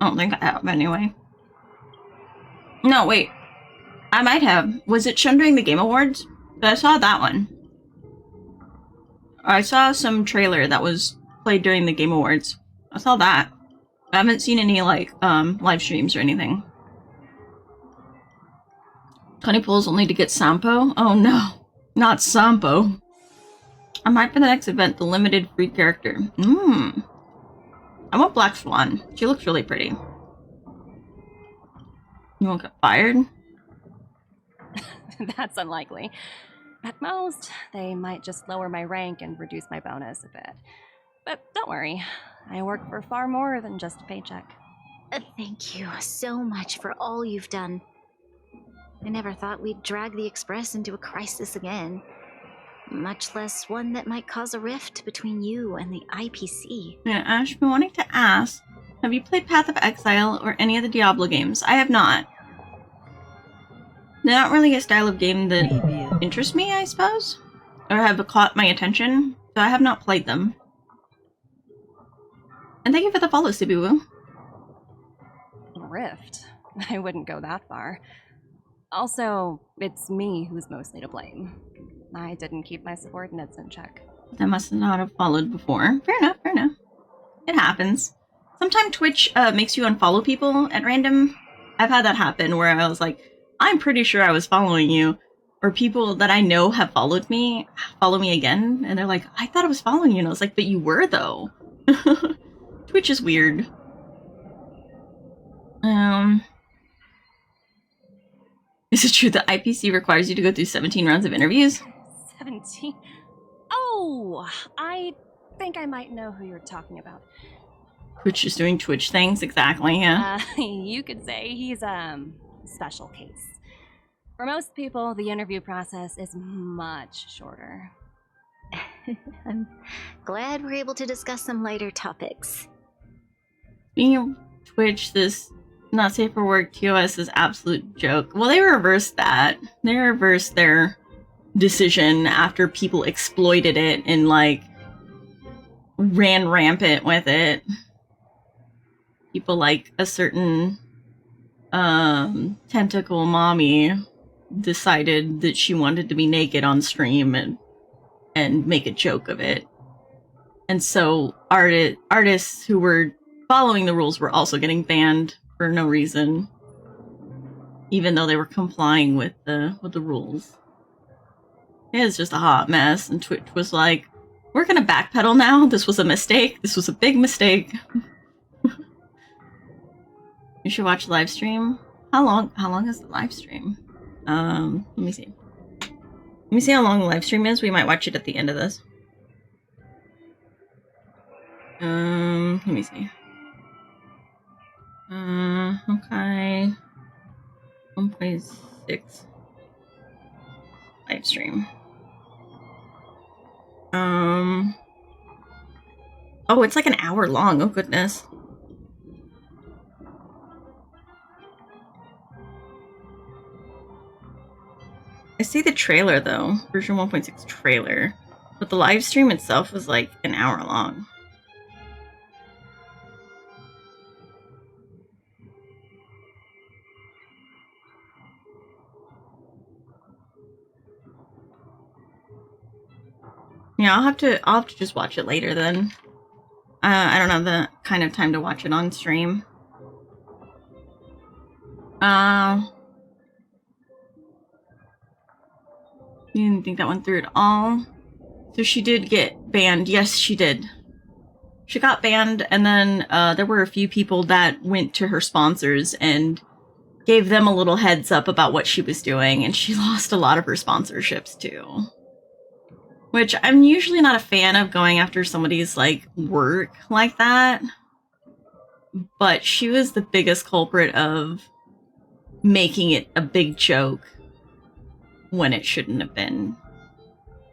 I don't think I have anyway. No, wait. I might have. Was it shown during the Game Awards? I saw that one. I saw some trailer that was played during the Game Awards. I saw that. I haven't seen any, like, live streams or anything. 20 pulls only to get Sampo? Oh no. Not Sampo. I might for the next event, the limited free character. I want Black Swan. She looks really pretty. You won't get fired? That's unlikely. At most, they might just lower my rank and reduce my bonus a bit. But don't worry, I work for far more than just a paycheck. Thank you so much for all you've done. I never thought we'd drag the Express into a crisis again. Much less one that might cause a rift between you and the IPC. Yeah, Ash, been wanting to ask, have you played Path of Exile or any of the Diablo games? I have not. They're not really a style of game that interests me, I suppose. Or have caught my attention, so I have not played them. And thank you for the follow, Sibiwu. Rift? I wouldn't go that far. Also, it's me who's mostly to blame. I didn't keep my subordinates in check. I must not have followed before. Fair enough, fair enough. It happens. Sometimes Twitch makes you unfollow people at random. I've had that happen where I was like, I'm pretty sure I was following you. Or people that I know have followed me, follow me again. And they're like, I thought I was following you. And I was like, but you were though. Twitch is weird. Is it true that IPC requires you to go through 17 rounds of interviews? 17? Oh, I think I might know who you're talking about. Twitch is doing Twitch things, exactly, yeah. You could say he's a special case. For most people, the interview process is much shorter. I'm glad we're able to discuss some lighter topics. Being of Twitch, this not safe for work TOS is absolute joke. Well, they reversed that. They reversed their decision after people exploited it and, like, ran rampant with it. People like a certain tentacle mommy decided that she wanted to be naked on stream and make a joke of it. And so artists who were following the rules were also getting banned for no reason, even though they were complying with the rules. It was just a hot mess, and Twitch was like, we're gonna backpedal now. This was a mistake. This was a big mistake. You should watch the live stream. How long is the live stream? Let me see. Let me see how long the live stream is. We might watch it at the end of this. Let me see. Okay. 1.6 live stream. Oh, it's like an hour long. Oh, goodness. I see the trailer, though. Version 1.6 trailer. But the live stream itself was like an hour long. Yeah, I'll have to just watch it later then. I don't have the kind of time to watch it on stream. You didn't think that went through at all. So she did get banned. Yes, she did. She got banned, and then there were a few people that went to her sponsors and gave them a little heads up about what she was doing, and she lost a lot of her sponsorships too. Which I'm usually not a fan of, going after somebody's like work like that. But she was the biggest culprit of making it a big joke when it shouldn't have been.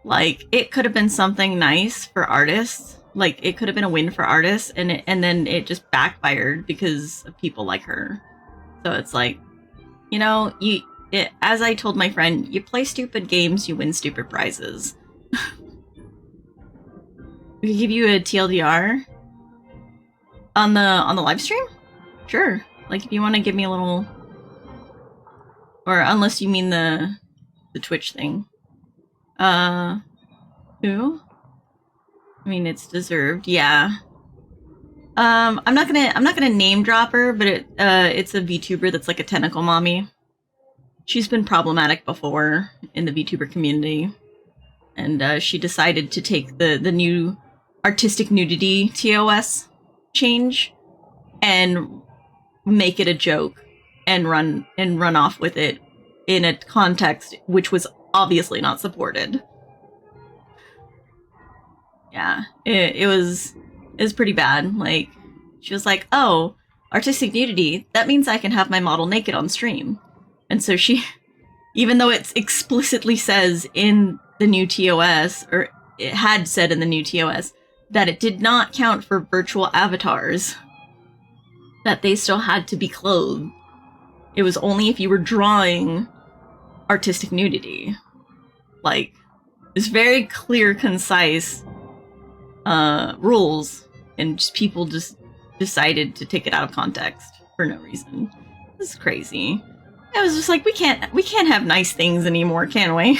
Like, it could have been something nice for artists. Like, it could have been a win for artists, and then it just backfired because of people like her. So it's like, you know, as I told my friend, you play stupid games, you win stupid prizes. We could give you a TLDR on the live stream? Sure. Like, if you want to give me a little, or unless you mean the Twitch thing. Who? I mean, it's deserved. Yeah. I'm not gonna name drop her, but it's a VTuber that's like a tentacle mommy. She's been problematic before in the VTuber community, and she decided to take the new artistic nudity TOS change and make it a joke and run off with it in a context which was obviously not supported. Yeah, it was pretty bad. Like, she was like, oh, artistic nudity, that means I can have my model naked on stream. And so she, even though it explicitly says in the new TOS, or it had said in the new TOS, that it did not count for virtual avatars, that they still had to be clothed. It was only if you were drawing artistic nudity. Like, it's very clear, concise rules, and just people just decided to take it out of context for no reason. This is crazy. I was just like, we can't have nice things anymore, can we?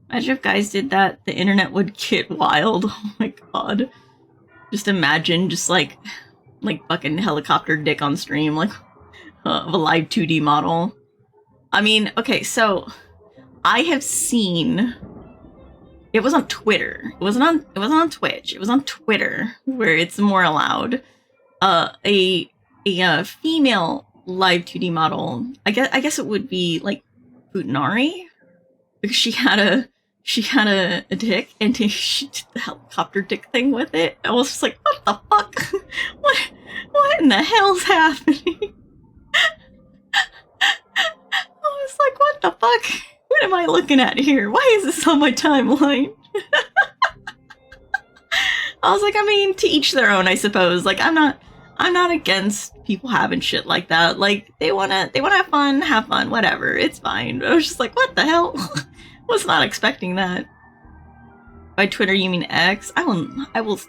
Imagine if guys did that, the internet would get wild. Oh my god. Just imagine just like fucking helicopter dick on stream, like of a live 2D model. I mean, okay, so I have seen, it was on Twitter. It wasn't on Twitch. It was on Twitter, where it's more allowed. A female live 2D model. I guess it would be like Futanari, because she had a dick, and she did the helicopter dick thing with it. I was just like, what the fuck? What in the hell's happening? I was like, what the fuck? What am I looking at here? Why is this on my timeline? I was like, I mean, to each their own, I suppose. Like, I'm not against people having shit like that. Like, they wanna have fun, whatever. It's fine. But I was just like, what the hell? Was not expecting that. By Twitter, you mean X? I will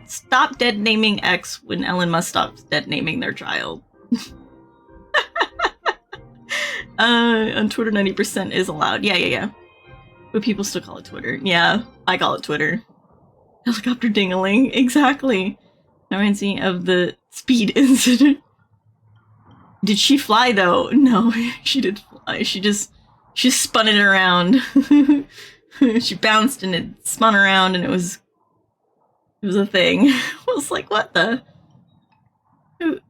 stop dead naming X when Elon Musk stops dead naming their child. On Twitter, 90% is allowed. Yeah. But people still call it Twitter. Yeah, I call it Twitter. Helicopter ding-a-ling. Exactly. That reminds me of the speed incident. Did she fly, though? No, she did fly. She spun it around. She bounced and it spun around, and it was a thing. I was like, what the?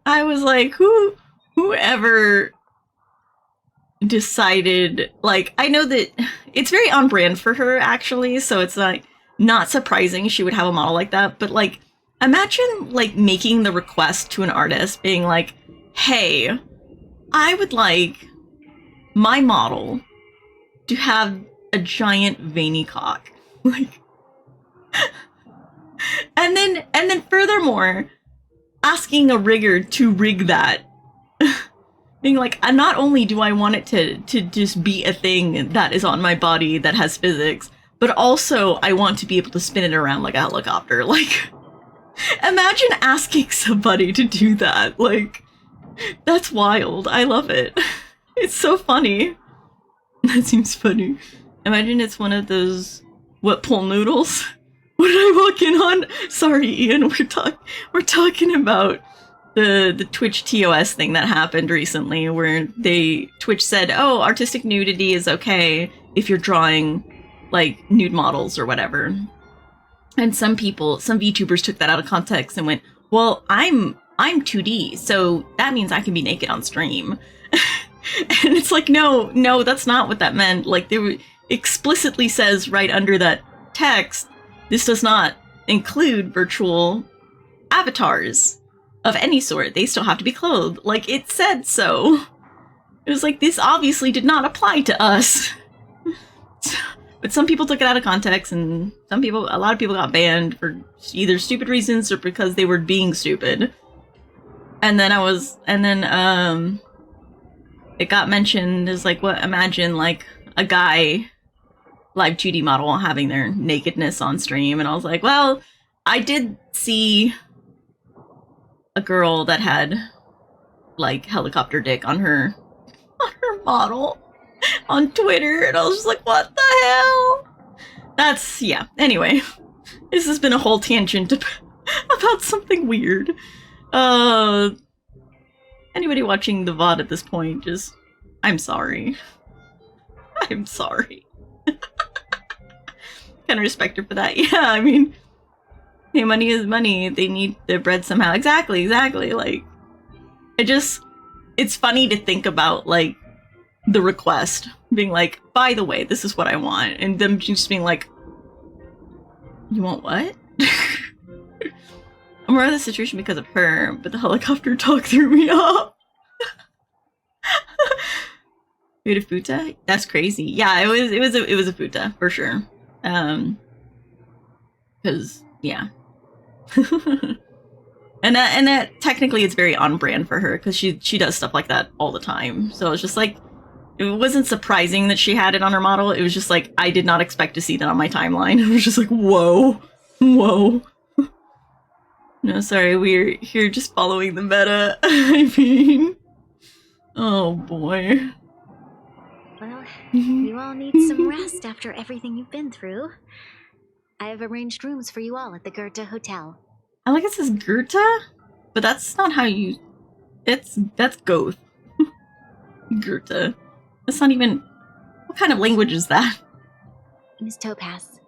I was like, whoever decided, like, I know that it's very on brand for her, actually, so it's like not surprising she would have a model like that, but like, imagine like making the request to an artist, being like, hey, I would like my model to have a giant veiny cock. Like, and then furthermore, asking a rigger to rig that. Being like, not only do I want it to just be a thing that is on my body that has physics, but also I want to be able to spin it around like a helicopter. Like, imagine asking somebody to do that. Like, that's wild. I love it. It's so funny. That seems funny. Imagine it's one of those What, pool noodles? What did I walk in on? Sorry, Ian, we're talking about the Twitch TOS thing that happened recently, where Twitch said, oh, artistic nudity is okay if you're drawing like nude models or whatever. And some VTubers took that out of context and went, well, I'm 2D, so that means I can be naked on stream. And it's like, no, that's not what that meant. Like, they explicitly says right under that text, this does not include virtual avatars of any sort. They still have to be clothed. Like, it said so. It was like, this obviously did not apply to us. But some people took it out of context, and a lot of people got banned for either stupid reasons or because they were being stupid. And then it got mentioned as like, what, imagine like a guy live 2D model having their nakedness on stream, and I was like, well, I did see a girl that had like helicopter dick on her model on Twitter, and I was just like, what the hell? That's, yeah. Anyway, this has been a whole tangent about something weird. Anybody watching the VOD at this point, just, I'm sorry. I'm sorry. Kind of respect her for that. Yeah, I mean, hey, money is money. They need their bread somehow. Exactly. Like, it's funny to think about, like, the request being like, by the way, this is what I want, and them just being like, you want what? I'm aware of the situation because of her, but the helicopter talk threw me off. Wait, a futa? That's crazy. Yeah, it was a futa for sure. Because yeah. and that technically it's very on brand for her, because she does stuff like that all the time. So it's just like, it wasn't surprising that she had it on her model. It was just like, I did not expect to see that on my timeline. It was just like, whoa. No, sorry, we're here just following the meta. I mean, oh boy. Well, you all need some rest after everything you've been through. I have arranged rooms for you all at the Goethe Hotel. I like it says Goethe, but that's not how you... that's Goth. Goethe. That's not even... what kind of language is that? Miss Topaz,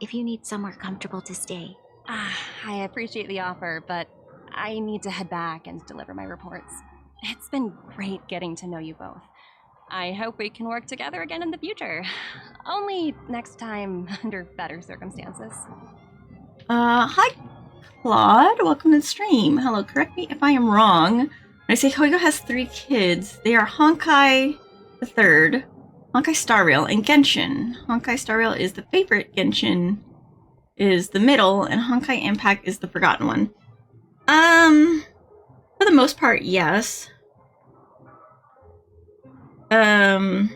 if you need somewhere comfortable to stay. I appreciate the offer, but I need to head back and deliver my reports. It's been great getting to know you both. I hope we can work together again in the future. Only next time under better circumstances. Hi, Claude. Welcome to the stream. Hello, correct me if I am wrong. When I say Hoigo has 3 kids, they are Honkai the third, Honkai Star Rail, and Genshin. Honkai Star Rail is the favorite, Genshin is the middle, and Honkai Impact is the forgotten one. For the most part, yes. There's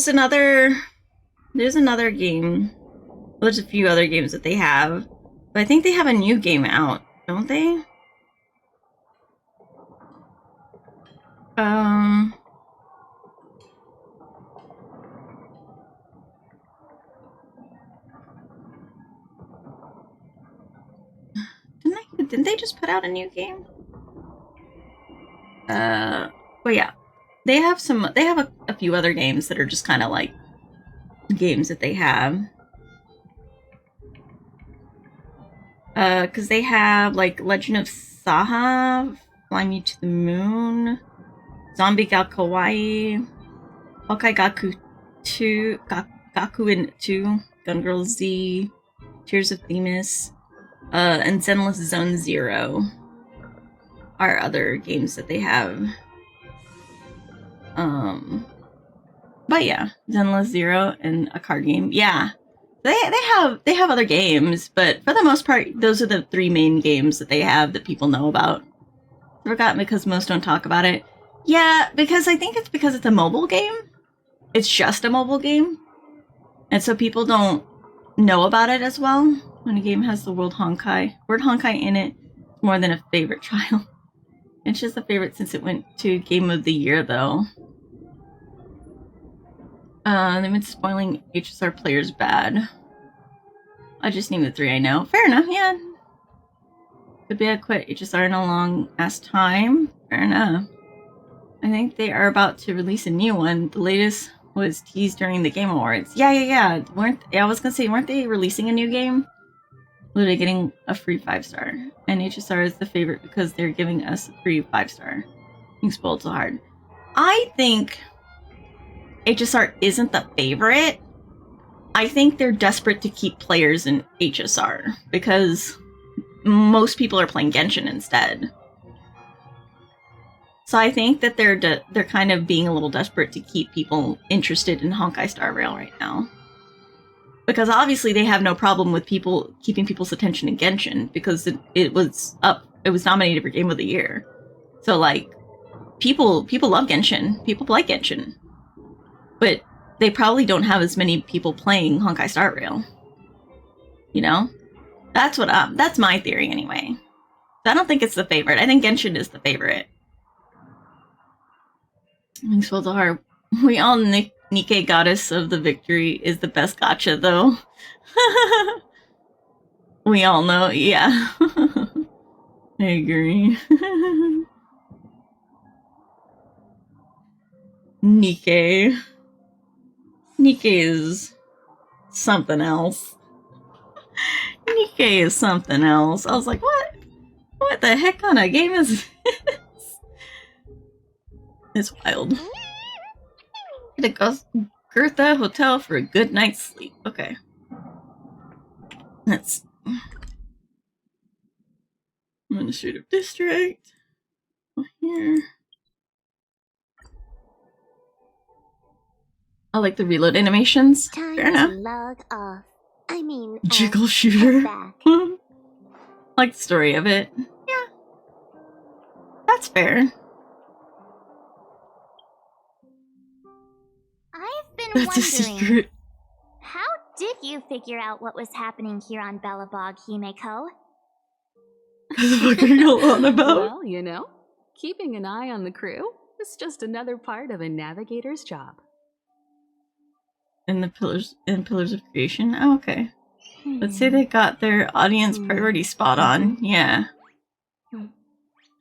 another game. Well, there's a few other games that they have, but I think they have a new game out, don't they? Didn't they just put out a new game? But yeah, they have a few other games that are just kind of like games that they have. Because they have like Legend of Saha, Fly Me to the Moon, Zombie Ga Kawaii, Honkai Gaku 2, Gaku in 2, Gun Girl Z, Tears of Themis, and Zenless Zone Zero are other games that they have. But yeah, Zenless Zero and a card game. Yeah, they have other games, but for the most part, those are the 3 main games that they have that people know about. I forgot because most don't talk about it. Yeah, because I think it's because it's a mobile game. It's just a mobile game, and so people don't know about it as well. When a game has the word Honkai in it, it's more than a favorite child. It's just a favorite since it went to Game of the Year, though. They've been spoiling HSR players bad. I just named the 3 I know. Fair enough, yeah. Could be a quit HSR in a long ass time. Fair enough. I think they are about to release a new one. The latest was teased during the Game Awards. Yeah. I was gonna say, weren't they releasing a new game? Literally getting a free 5-star. And HSR is the favorite because they're giving us a free 5-star. Being spoiled so hard. I think HSR isn't the favorite. I think they're desperate to keep players in HSR because most people are playing Genshin instead. So I think that they're kind of being a little desperate to keep people interested in Honkai Star Rail right now. Because obviously they have no problem with people keeping people's attention in Genshin because it was nominated for Game of the Year. So like people love Genshin. People like Genshin. But they probably don't have as many people playing Honkai Star Rail. You know? That's my theory anyway. So I don't think it's the favorite. I think Genshin is the favorite. Thanks for the heart. We all Nikke Goddess of the Victory is the best gacha though. We all know, yeah. I agree. Nikke is something else. Nikke is something else. I was like, what? What the heck kind of game is this? It's wild. Gonna go Gertha Hotel for a good night's sleep. Okay. That's Administrative District. Here. I like the reload animations. Time Fair enough. to log off. I mean, Jiggle shooter. back. Like the story of it. Yeah. That's fair. I've been That's a wondering, secret. how did you figure out what was happening here on Belobog, Himeko? What the fuck are you all on about? Well, you know, keeping an eye on the crew is just another part of a navigator's job. In Pillars of Creation? Oh, okay. Let's say they got their audience priority spot on. Yeah.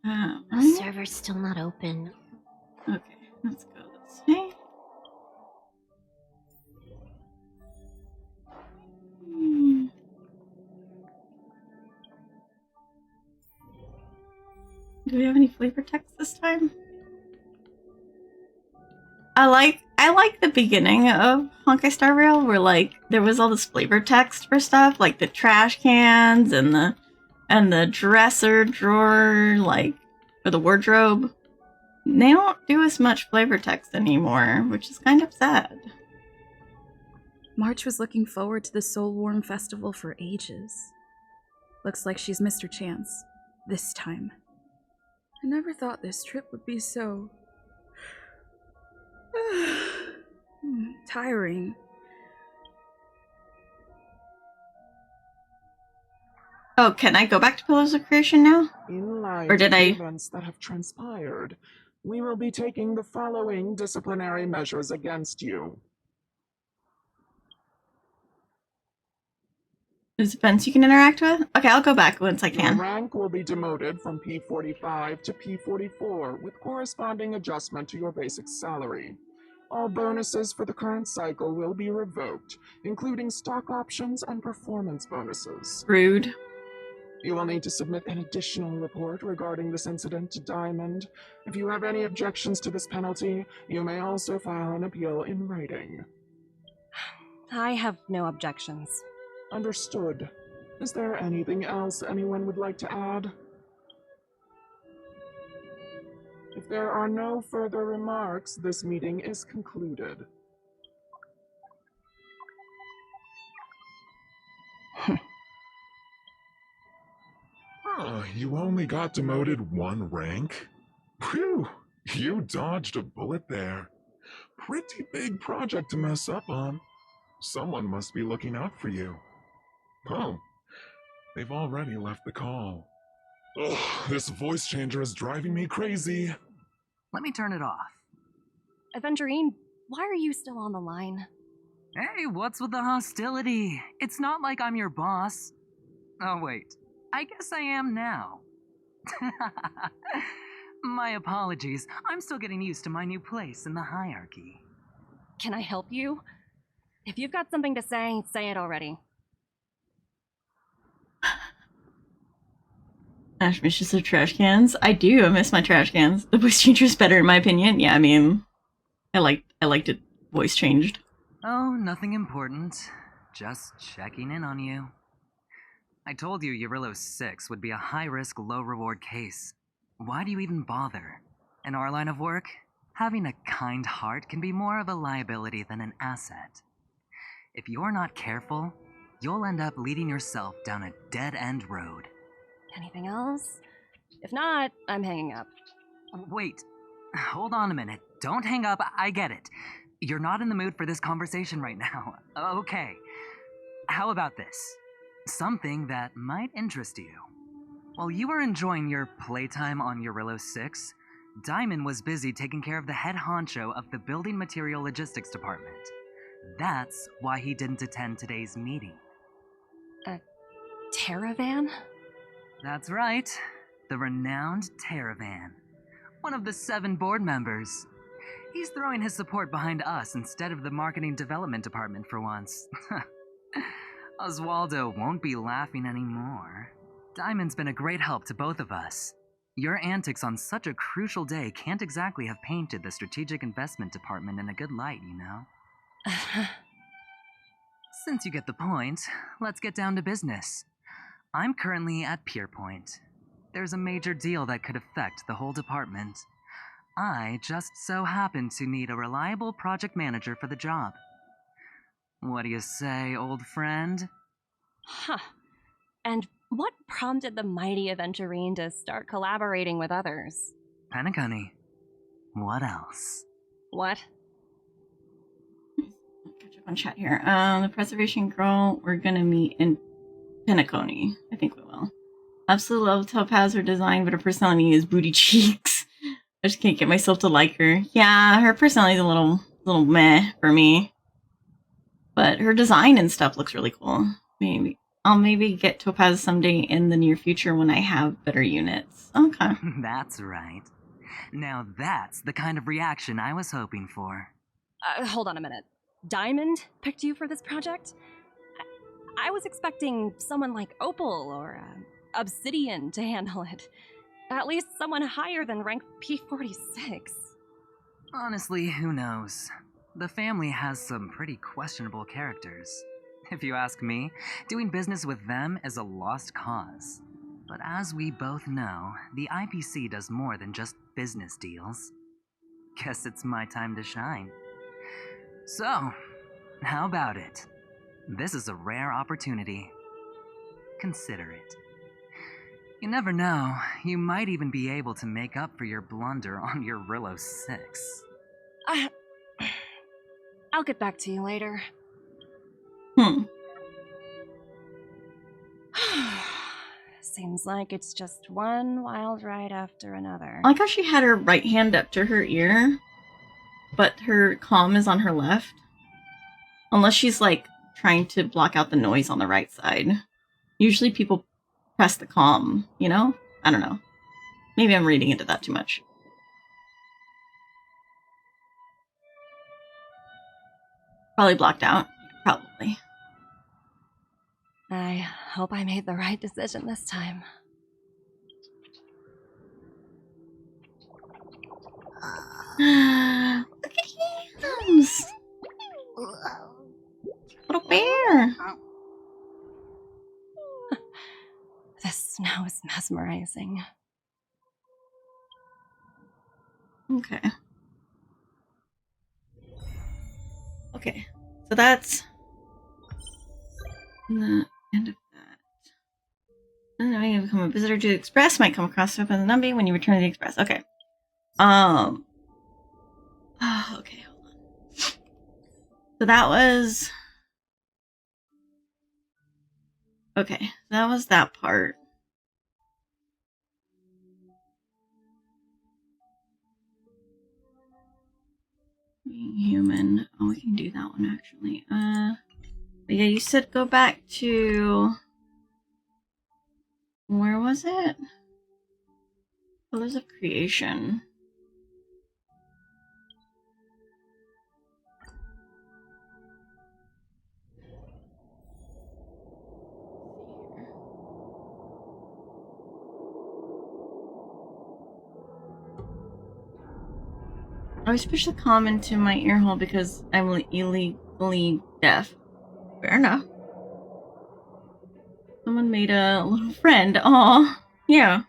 The server's still not open. Okay, let's go this way. Do we have any flavor text this time? I like the beginning of Honkai Star Rail where like there was all this flavor text for stuff like the trash cans and the dresser drawer, like for the wardrobe. They don't do as much flavor text anymore, which is kind of sad. March was looking forward to the Soul Warm Festival for ages. Looks like she's missed her chance. This time. I never thought this trip would be so... tiring. Oh, can I go back to Pillars of Creation now? In light Or of did the I... events that have transpired, we will be taking the following disciplinary measures against you. There's events you can interact with? Okay, I'll go back once I Your can. rank will be demoted from P45 to P44 with corresponding adjustment to your basic salary. All bonuses for the current cycle will be revoked, including stock options and performance bonuses. Rude. You will need to submit an additional report regarding this incident to Diamond. If you have any objections to this penalty, you may also file an appeal in writing. I have no objections. Understood. Is there anything else anyone would like to add? If there are no further remarks, this meeting is concluded. You only got demoted 1 rank? Phew, you dodged a bullet there. Pretty big project to mess up on. Someone must be looking out for you. Oh, they've already left the call. Ugh, this voice changer is driving me crazy. Let me turn it off. Aventurine, why are you still on the line? Hey, what's with the hostility? It's not like I'm your boss. Oh, wait. I guess I am now. My apologies. I'm still getting used to my new place in the hierarchy. Can I help you? If you've got something to say it already. Ash misses of trash cans. I do. I miss my trash cans. The voice changer's better in my opinion. Yeah, I mean, I liked it voice changed. Oh, nothing important. Just checking in on you. I told you Eurillo 6 would be a high-risk, low-reward case. Why do you even bother? In our line of work, having a kind heart can be more of a liability than an asset. If you're not careful, you'll end up leading yourself down a dead-end road. Anything else? If not, I'm hanging up. Wait, hold on a minute. Don't hang up, I get it. You're not in the mood for this conversation right now. Okay. How about this? Something that might interest you. While you were enjoying your playtime on Eurillo 6, Diamond was busy taking care of the head honcho of the Building Material Logistics Department. That's why he didn't attend today's meeting. Terravan? That's right. The renowned Terravan. One of the 7 board members. He's throwing his support behind us instead of the Marketing Development Department for once. Oswaldo won't be laughing anymore. Diamond's been a great help to both of us. Your antics on such a crucial day can't exactly have painted the Strategic Investment Department in a good light, you know? Since you get the point, let's get down to business. I'm currently at Pierpoint. There's a major deal that could affect the whole department. I just so happen to need a reliable project manager for the job. What do you say, old friend? Huh. And what prompted the mighty Aventurine to start collaborating with others? Penacony. What else? What? Catch up on chat here. The Preservation Girl, we're gonna meet in Penacony. I think we will. Absolutely love Topaz, her design, but her personality is booty cheeks. I just can't get myself to like her. Yeah, her personality's a little meh for me. But her design and stuff looks really cool. I'll maybe get Topaz someday in the near future when I have better units. Okay. That's right. Now that's the kind of reaction I was hoping for. Hold on a minute. Diamond picked you for this project? I was expecting someone like Opal or Obsidian to handle it. At least someone higher than rank P46. Honestly, who knows? The family has some pretty questionable characters. If you ask me, doing business with them is a lost cause. But as we both know, the IPC does more than just business deals. Guess it's my time to shine. So, how about it? This is a rare opportunity. Consider it. You never know, you might even be able to make up for your blunder on your Eurillo 6. I'll get back to you later. Seems like it's just one wild ride after another. I like how she had her right hand up to her ear, but her comm is on her left. Unless she's like trying to block out the noise on the right side. Usually people press the comm, you know? I don't know. Maybe I'm reading into that too much. Probably blocked out. Probably. I hope I made the right decision this time. Look at him! Little bear! The snow is mesmerizing. Okay. Okay, so that's the end of that. And then I become a visitor to the Express. Might come across open the Numby when you return to the Express. Okay. Okay, hold on. So that was... Okay, that was that part. Being human. Oh, we can do that one actually. But yeah, you said go back to... Where was it? Pillars of Creation. I always push the comm into my ear hole because I'm illegally deaf. Fair enough. Someone made a little friend. Aw, yeah.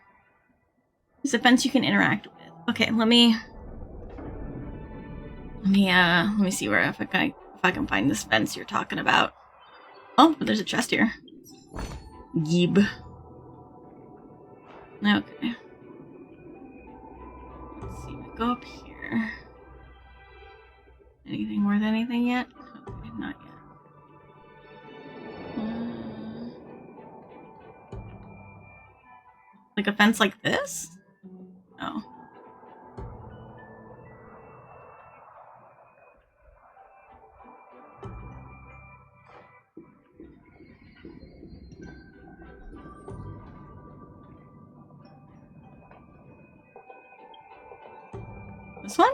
There's a fence you can interact with. Okay, let me see where if I can find this fence you're talking about. Oh, but there's a chest here. Yeeb. Okay. Let's see. We go up here. Anything worth anything yet? Okay, not yet. Like a fence like this? Oh. This one?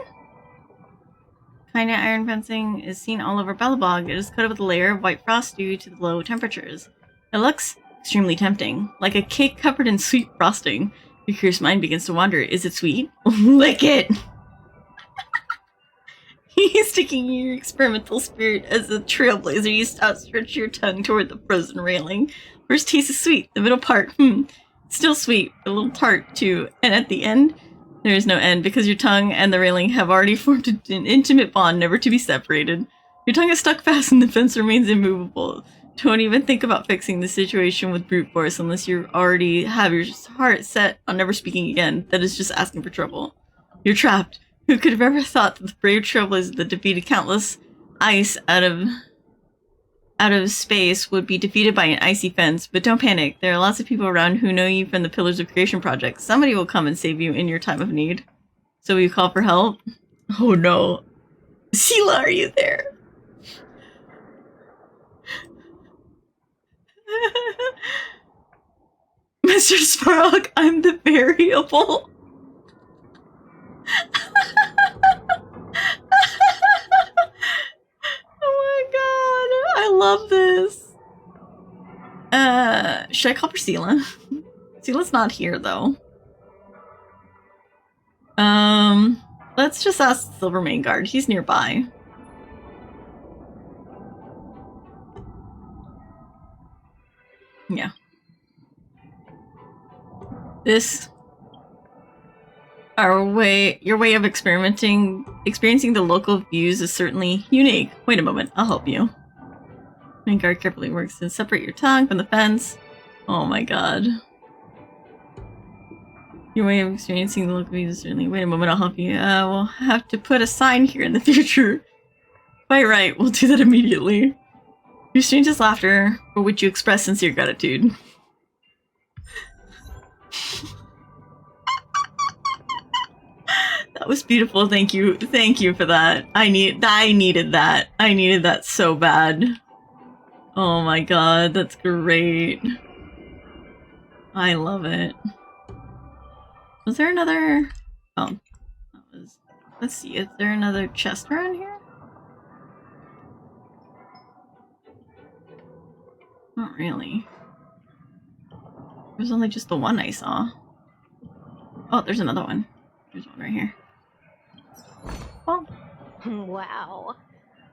Kinda iron fencing is seen all over Bellabog. It is coated with a layer of white frost due to the low temperatures. It looks extremely tempting, like a cake covered in sweet frosting. Your curious mind begins to wander. Is it sweet? Lick it! He's sticking your experimental spirit as a trailblazer. You outstretch your tongue toward the frozen railing. First taste is sweet. The middle part, still sweet, a little tart too. And at the end, there is no end because your tongue and the railing have already formed an intimate bond, never to be separated. Your tongue is stuck fast and the fence remains immovable. Don't even think about fixing the situation with brute force unless you already have your heart set on never speaking again. That is just asking for trouble. You're trapped. Who could have ever thought that the brave trailblazers that defeated countless ice out of space would be defeated by an icy fence? But don't panic. There are lots of people around who know you from the Pillars of Creation project. Somebody will come and save you in your time of need. So will you call for help? Oh no. Sheila, are you there? Mr. Sparrock, I'm the variable. Oh my god, I love this. Should I call for Sela? Sela's not here though. Let's just ask the Silver Main Guard. He's nearby. Yeah. Your way of experiencing the local views is certainly unique. Wait a moment, I'll help you. Main Guard carefully works to separate your tongue from the fence. Oh my god. Your way of experiencing the local views is certainly... Wait a moment, I'll help you. We'll have to put a sign here in the future. Quite right, we'll do that immediately. Your strangest laughter, for which you express sincere gratitude. That was beautiful. Thank you. Thank you for that. I needed that. I needed that so bad. Oh my god, that's great. I love it. Was there another... Oh. That was... Let's see, is there another chest around here? Not really. There's only just the one I saw. Oh, there's another one. There's one right here. Oh. Wow.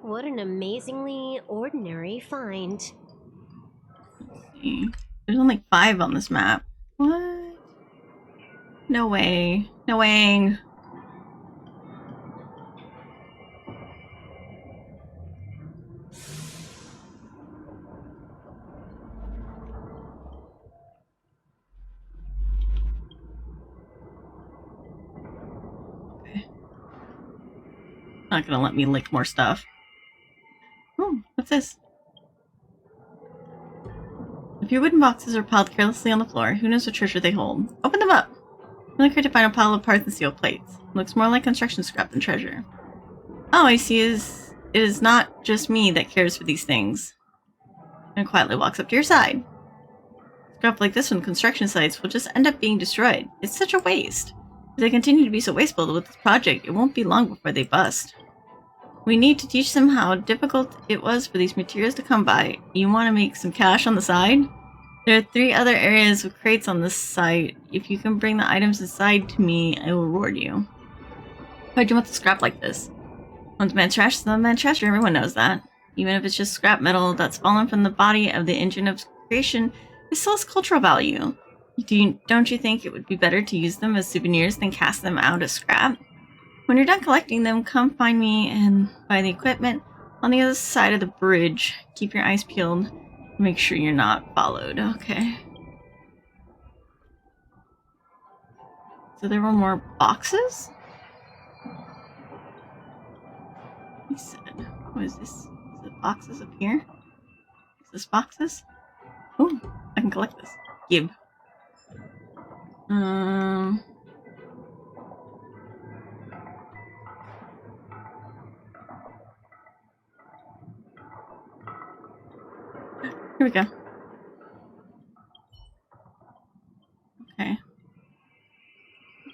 What an amazingly ordinary find. Let's see. There's only 5 on this map. What? No way. No way. Not gonna let me lick more stuff. Oh, what's this? A few wooden boxes are piled carelessly on the floor. Who knows what treasure they hold? Open them up! Really great to find a pile of parts and steel plates. Looks more like construction scrap than treasure. Oh, I see. It is not just me that cares for these things. And quietly walks up to your side. Scrap like this from construction sites will just end up being destroyed. It's such a waste. If they continue to be so wasteful with this project, it won't be long before they bust. We need to teach them how difficult it was for these materials to come by. You want to make some cash on the side? There are 3 other areas with crates on this site. If you can bring the items inside to me, I will reward you. Why'd you want the scrap like this? Once man trash, the man trasher, everyone knows that. Even if it's just scrap metal that's fallen from the body of the engine of creation, it still has cultural value. Don't you think it would be better to use them as souvenirs than cast them out as scrap? When you're done collecting them, come find me and buy the equipment on the other side of the bridge. Keep your eyes peeled. Make sure you're not followed. Okay. So there were more boxes? He said, what is this? Is it boxes up here? Is this boxes? Oh, I can collect this. Give. Here we go. Okay.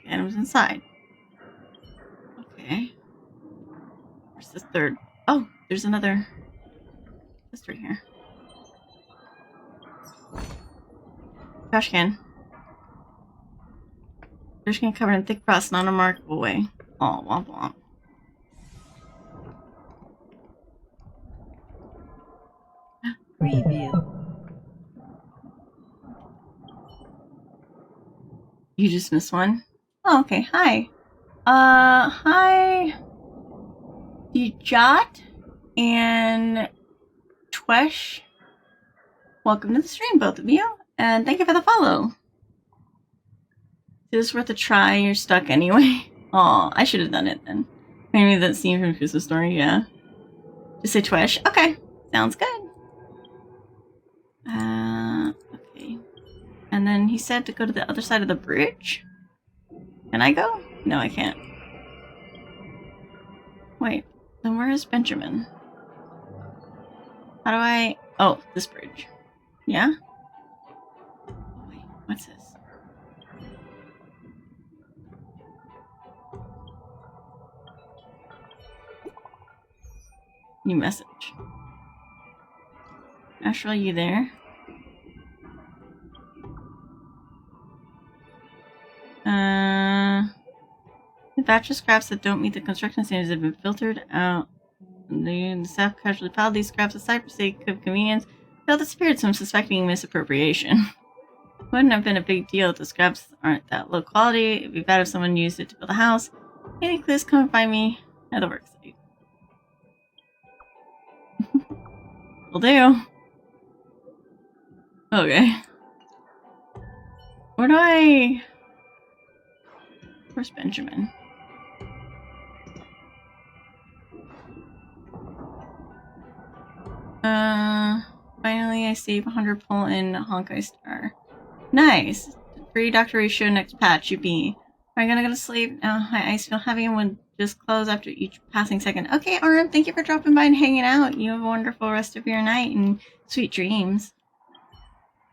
Items inside. Okay. Where's the third? Oh, there's another. This right here. Trash can. Trash can covered in thick frost, not a remarkable way. Oh, womp womp. Preview. You just missed one? Oh, okay. Hi. Hi. Jot and Twesh. Welcome to the stream, both of you. And thank you for the follow. Is this worth a try? You're stuck anyway. Oh, I should have done it then. Maybe that scene from Christmas Story, yeah. Just say Twesh. Okay. Sounds good. Okay. And then he said to go to the other side of the bridge. Can I go? No, I can't. Wait, then where is Benjamin? How do I... Oh, this bridge. Yeah? Wait, what's this? New message. Astral, you there? The batch of scraps that don't meet the construction standards have been filtered out. The staff casually piled these scraps aside for sake of convenience. They'll disappear, so I'm suspecting misappropriation. Wouldn't have been a big deal if the scraps aren't that low quality. It'd be bad if someone used it to build a house. Any clues, come and find me at the worksite. Will do. Okay. Where do I... Where's Benjamin? Finally I save 100 pull in Honkai Star. Nice! Free Dr. Ratio next patch, you be. Are you gonna go to sleep? My eyes feel heavy and would just close after each passing second. Okay, Arm, thank you for dropping by and hanging out. You have a wonderful rest of your night and sweet dreams.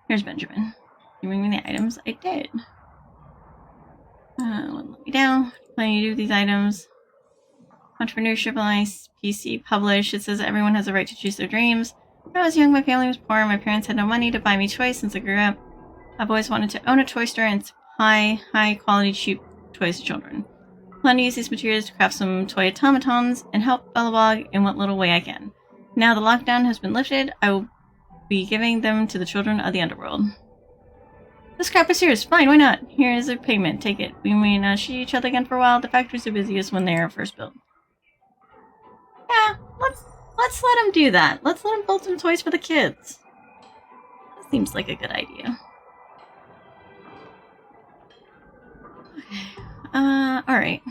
Here's Benjamin. You bring me the items? I did. Wouldn't let me down. Planning to do these items. Entrepreneurship Alliance PC published. It says everyone has a right to choose their dreams. When I was young, my family was poor. My parents had no money to buy me toys since I grew up. I've always wanted to own a toy store and supply high-quality, cheap toys to children. I plan to use these materials to craft some toy automatons and help Belobog in what little way I can. Now the lockdown has been lifted, I will be giving them to the children of the underworld. The scrap is yours. Fine, why not? Here is a payment. Take it. We may not see each other again for a while. The factories are busiest when they are first built. Yeah, let's let him do that. Let's let him build some toys for the kids. That seems like a good idea. Okay. Alright.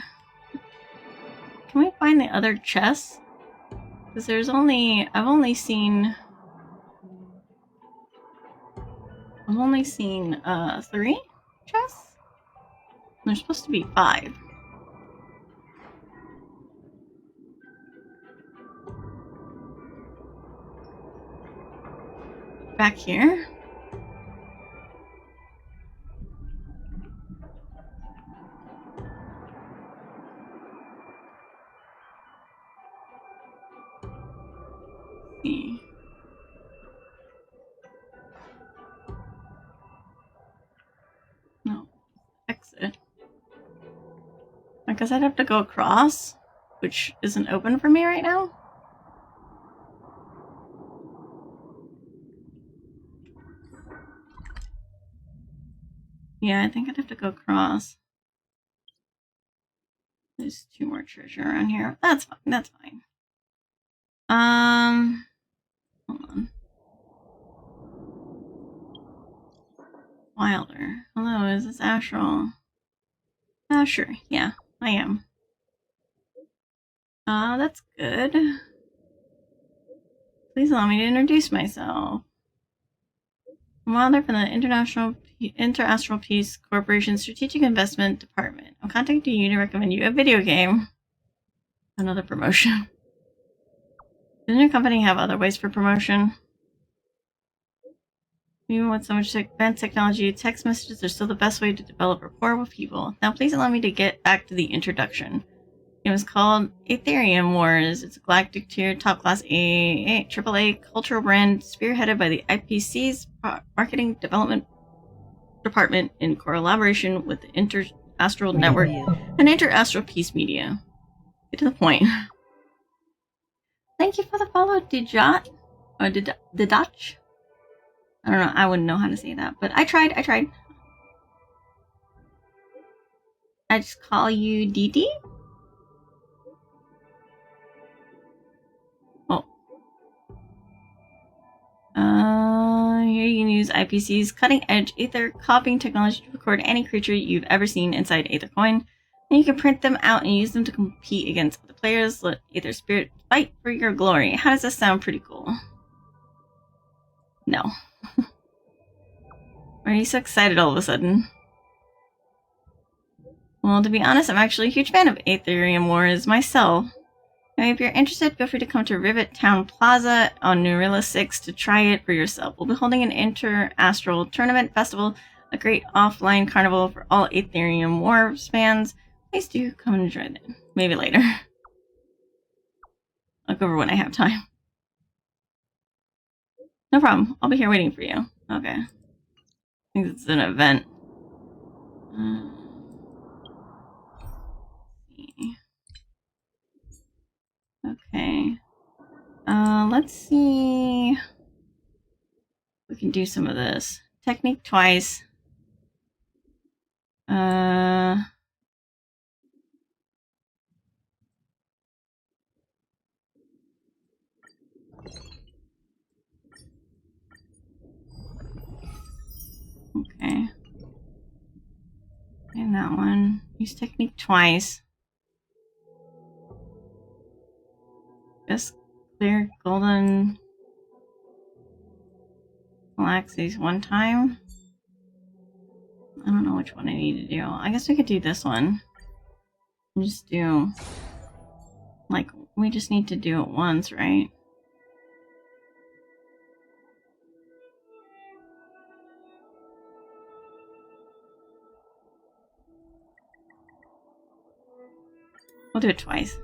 Can we find the other chests? Because I've only seen 3 chests? There's supposed to be 5. back here. See. No. Exit. I guess I'd have to go across, which isn't open for me right now. Yeah, I think I'd have to go across. There's 2 more treasure around here. That's fine. That's fine. Hold on. Wilder. Hello, is this Astral? Sure. Yeah, I am. That's good. Please allow me to introduce myself. I'm Wilder from the Interastral Peace Corporation Strategic Investment Department. I'm contacting you to recommend you a video game. Another promotion. Doesn't your company have other ways for promotion? Even with so much advanced technology, text messages are still the best way to develop rapport with people. Now please allow me to get back to the introduction. It was called Aetherium Wars. It's a galactic tier, top-class AAA cultural brand spearheaded by the IPC's Marketing Development Department in collaboration with the Interastral Network and Interastral Peace Media. Get to the point. Thank you for the follow, Dijot. Or Didach? I don't know, I wouldn't know how to say that, but I tried. I just call you Didi? Here you can use IPC's cutting-edge Aether copying technology to record any creature you've ever seen inside Aethercoin. And you can print them out and use them to compete against other players. Let Aether Spirit fight for your glory. How does this sound? Pretty cool. No. Why are you so excited all of a sudden? Well, to be honest, I'm actually a huge fan of Aetherium Wars myself. Now, if you're interested, feel free to come to Rivet Town Plaza on Nurilla 6 to try it for yourself. We'll be holding an Interastral Tournament Festival, a great offline carnival for all Aetherium Wars fans. Please do come and enjoy it. Maybe later. I'll go over when I have time. No problem. I'll be here waiting for you. Okay. I think it's an event. Okay. Let's see. We can do some of this. Technique twice. Okay. And that one. Use technique twice. Just clear golden galaxies one time. I don't know which one I need to do. I guess we could do this one. And just do, like, we just need to do it once, right? We'll do it twice.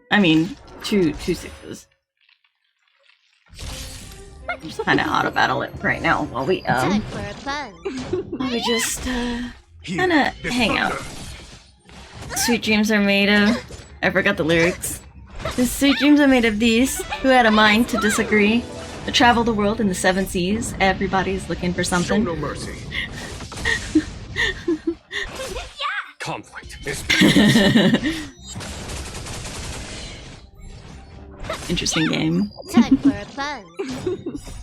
I mean, two sixes. I'm just kind of auto battle it right now while we Time for a buzz. while we just kind of hang out. Sweet dreams are made of. I forgot the lyrics. The sweet dreams are made of these. Who had a mind to disagree? To travel the world in the 7 seas. Everybody's looking for something. Show no mercy. Conflict is Interesting game. Time for a buzz.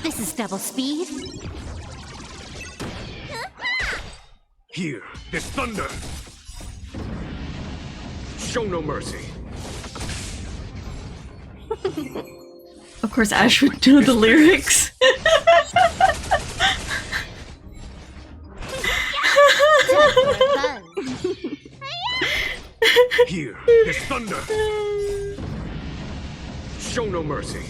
This is double speed. Hear this thunder. Show no mercy. Of course, Ash would know the lyrics. Hear this thunder. Show no mercy.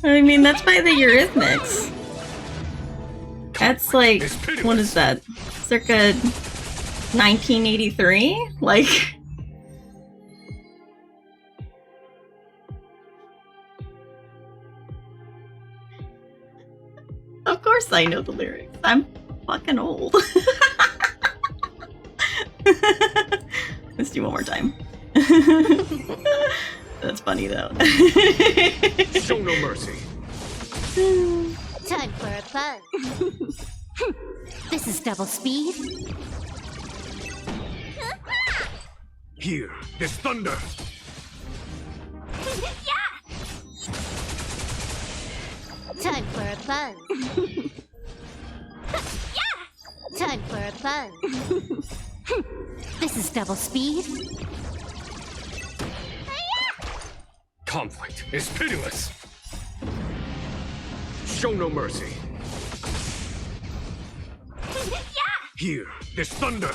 I mean, that's by the Eurythmics. That's like, what is that? Circa 1983? Like... Of course I know the lyrics. I'm fucking old. Let's do one more time. That's funny though. Show no mercy. Time for a fun. This is double speed. Here, this thunder. Time for a fun. Time for a fun. This is double speed. Conflict is pitiless. Show no mercy. Here, this thunder.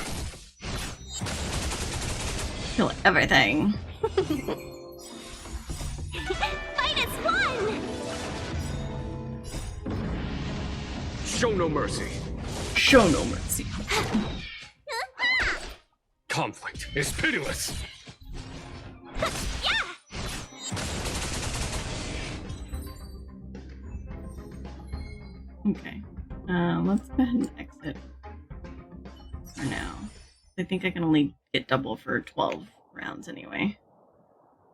Kill everything. Fight is one! Show no mercy. Show no mercy. Conflict is pitiless. Okay. Let's go ahead and exit for now. I think I can only get double for 12 rounds anyway.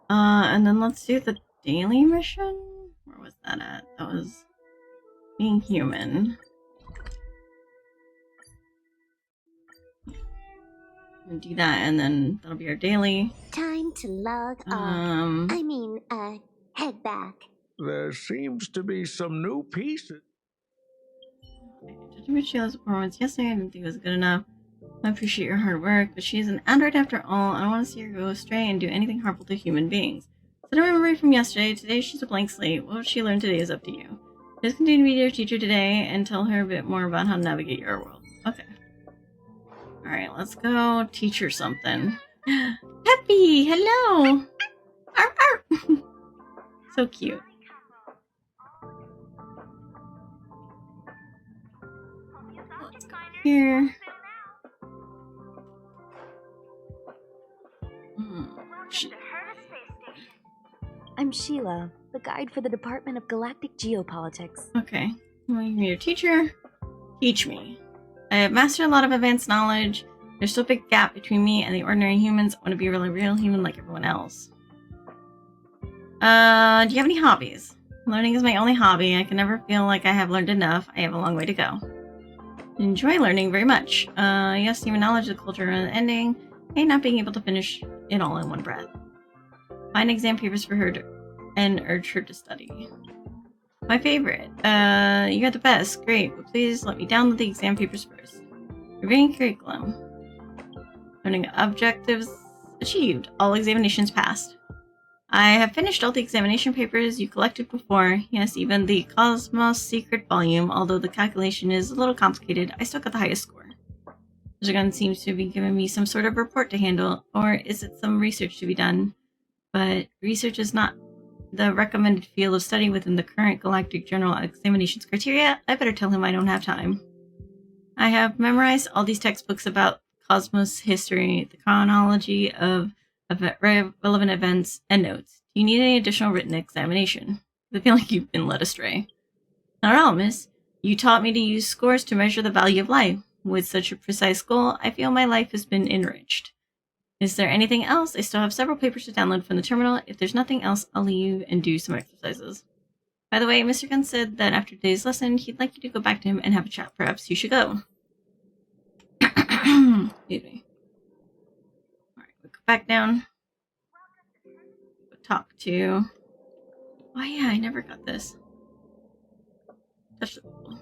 And then let's do the daily mission. Where was that at? That was being human. And do that, and then that'll be our daily. Time to log off. Head back. There seems to be some new pieces. Judging by Sheila's performance yesterday, I didn't think it was good enough. I appreciate your hard work, but she's an android after all. I don't want to see her go astray and do anything harmful to human beings. So don't remember from yesterday. Today she's a blank slate. What she learned today is up to you. Just continue to be your teacher today and tell her a bit more about how to navigate your world. Okay. Alright, let's go teach her something. Peppy! Hello! Arr, arr. So cute. Let's go here. I'm Sheila, the guide for the Department of Galactic Geopolitics. Okay. Well, you're your teacher. Teach me. I have mastered a lot of advanced knowledge. There's still a big gap between me and the ordinary humans. I want to be a really real human like everyone else. Do you have any hobbies? Learning is my only hobby. I can never feel like I have learned enough. I have a long way to go. Enjoy learning very much. Yes, human knowledge, the culture, and the ending. Hey, not being able to finish it all in one breath. Find exam papers for her and urge her to study. My favorite. You're the best. Great, but please let me download the exam papers first. Reviewing curriculum. Learning objectives achieved. All examinations passed. I have finished all the examination papers you collected before. Yes, even the Cosmos secret volume. Although the calculation is a little complicated, I still got the highest score. Mr. Gunn seems to be giving me some sort of report to handle, or is it some research to be done? But research is not the recommended field of study within the current Galactic General Examinations criteria. I better tell him I don't have time. I have memorized all these textbooks about Cosmos history, the chronology of relevant events, and notes. Do you need any additional written examination? I feel like you've been led astray. Not at all, miss. You taught me to use scores to measure the value of life. With such a precise goal, I feel my life has been enriched. Is there anything else? I still have several papers to download from the terminal. If there's nothing else, I'll leave and do some exercises. By the way, Mr. Gunn said that after today's lesson, he'd like you to go back to him and have a chat. Perhaps you should go. Excuse me. Alright, we'll go back down. Go talk to... Oh yeah, I never got this. Touch the ball.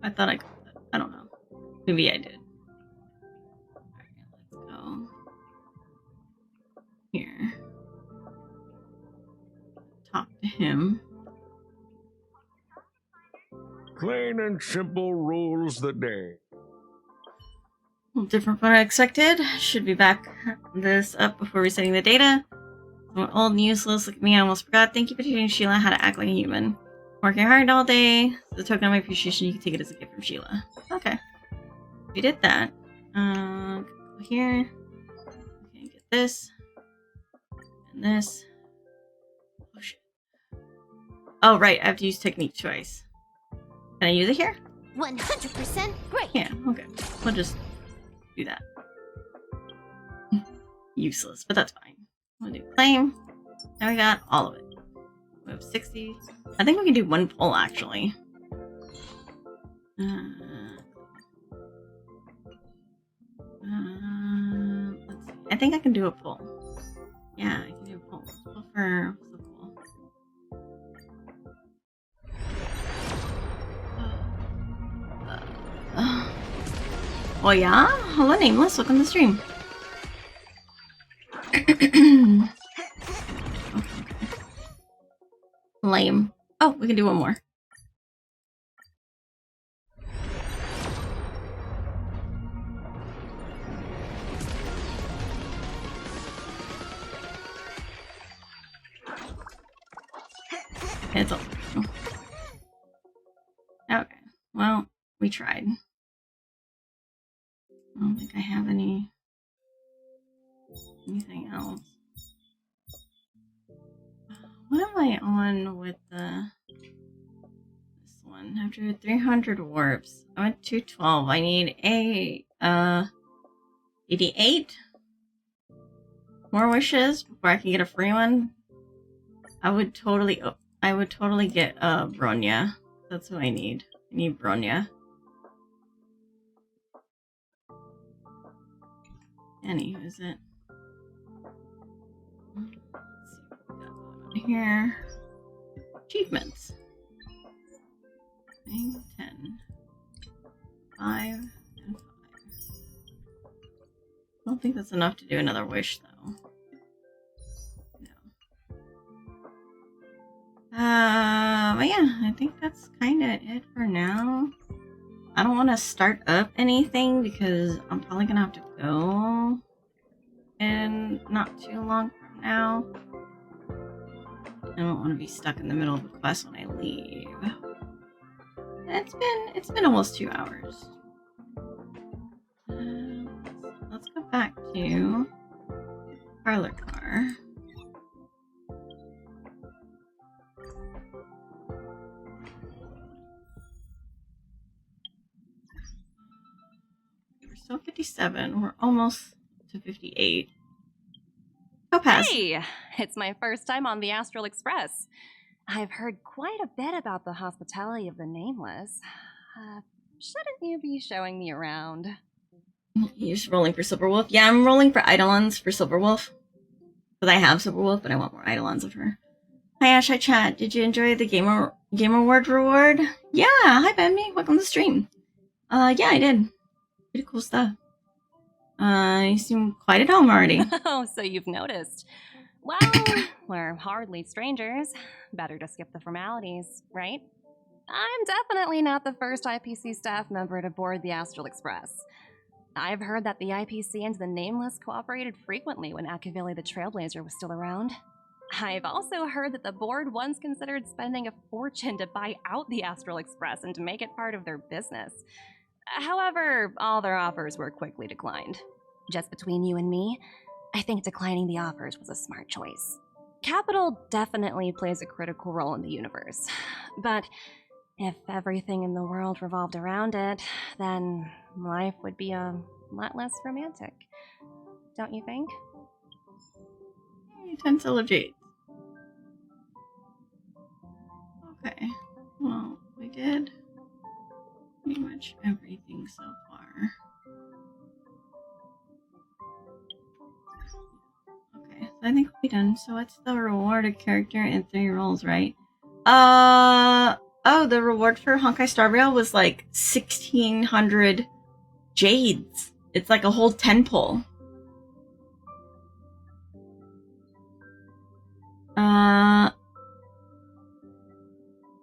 I thought I got that. I don't know. Maybe I did. Alright, let's go. Here. Talk to him. Plain and simple rules the day. A little different from what I expected. Should be back this up before resetting the data. I'm old and useless. Look at me, I almost forgot. Thank you for teaching Sheila how to act like a human. Working hard all day. The token of my appreciation, you can take it as a gift from Sheila. Okay. We did that. Go here. Okay, get this. And this. Oh shit. Oh right, I have to use technique twice. Can I use it here? 100% great. Yeah, okay. We'll just do that. Useless, but that's fine. We'll do claim. Now we got all of it. We have 60. I think we can do one pull actually. Let's see. I think I can do a pull. Yeah, I can do a pull. Let's pull for the pull. Oh yeah? Hello Nameless, welcome to the stream. Okay. Lame. Oh, we can do one more. It's all. Okay. Well, we tried. I don't think I have anything else. What am I on with this one? After 300 warps, I went to 212. I need a 88 more wishes before I can get a free one. I would totally get Bronya. That's who I need. I need Bronya. Annie, who is it? Let's see what we got going on here. Achievements. 9, 10, 5, and 5. I don't think that's enough to do another wish, though. No. But yeah, I think that's kind of it for now. I don't want to start up anything because I'm probably gonna have to go in not too long from now. I don't want to be stuck in the middle of the quest when I leave. It's been almost 2 hours. Let's go back to parlor car. We're still 57. We're almost to 58. Topaz. Hey! It's my first time on the Astral Express. I've heard quite a bit about the hospitality of the Nameless. Shouldn't you be showing me around? You're just rolling for Silverwolf? Yeah, I'm rolling for Eidolons for Silverwolf. Because I have Silverwolf, but I want more Eidolons of her. Hi Ash, hi chat. Did you enjoy the Game Award reward? Yeah, hi Benmy. Welcome to the stream. Yeah, I did. Pretty cool stuff. You seem quite at home already. Oh, so you've noticed. Well, we're hardly strangers. Better to skip the formalities, right? I'm definitely not the first IPC staff member to board the Astral Express. I've heard that the IPC and the Nameless cooperated frequently when Akavili the Trailblazer was still around. I've also heard that the board once considered spending a fortune to buy out the Astral Express and to make it part of their business. However, all their offers were quickly declined. Just between you and me, I think declining the offers was a smart choice. Capital definitely plays a critical role in the universe, but if everything in the world revolved around it, then life would be a lot less romantic. Don't you think? Utensil of Jade. Okay. Well, we did pretty much everything so far. Okay, so I think we'll be done. So what's the reward a character in 3 rolls, right? Oh, the reward for Honkai Star Rail was like 1,600 jades. It's like a whole 10 pull.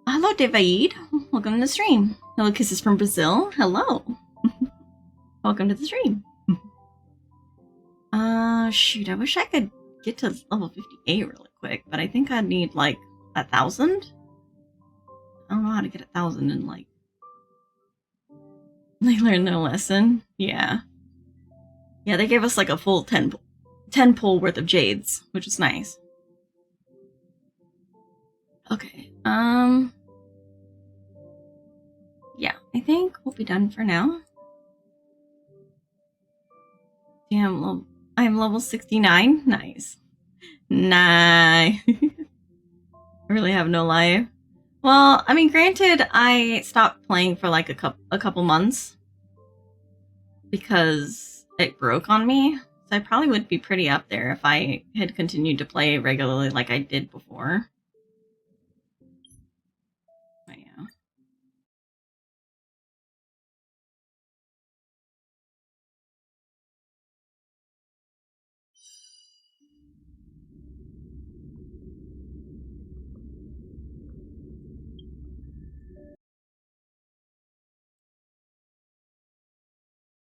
Hello, Devaid. Welcome to the stream. Hello, kisses from Brazil. Hello. Welcome to the stream. Shoot, I wish I could get to level 58 really quick, but I think I'd need like 1,000. I don't know how to get 1,000 and like they learned their lesson. Yeah. Yeah, they gave us like a full 10 pull worth of jades, which is nice. Okay. Yeah, I think we'll be done for now. Damn, I'm level 69. Nice. Nice. I really have no life. Well, I mean, granted, I stopped playing for like a couple months because it broke on me. So I probably would be pretty up there if I had continued to play regularly like I did before. But yeah.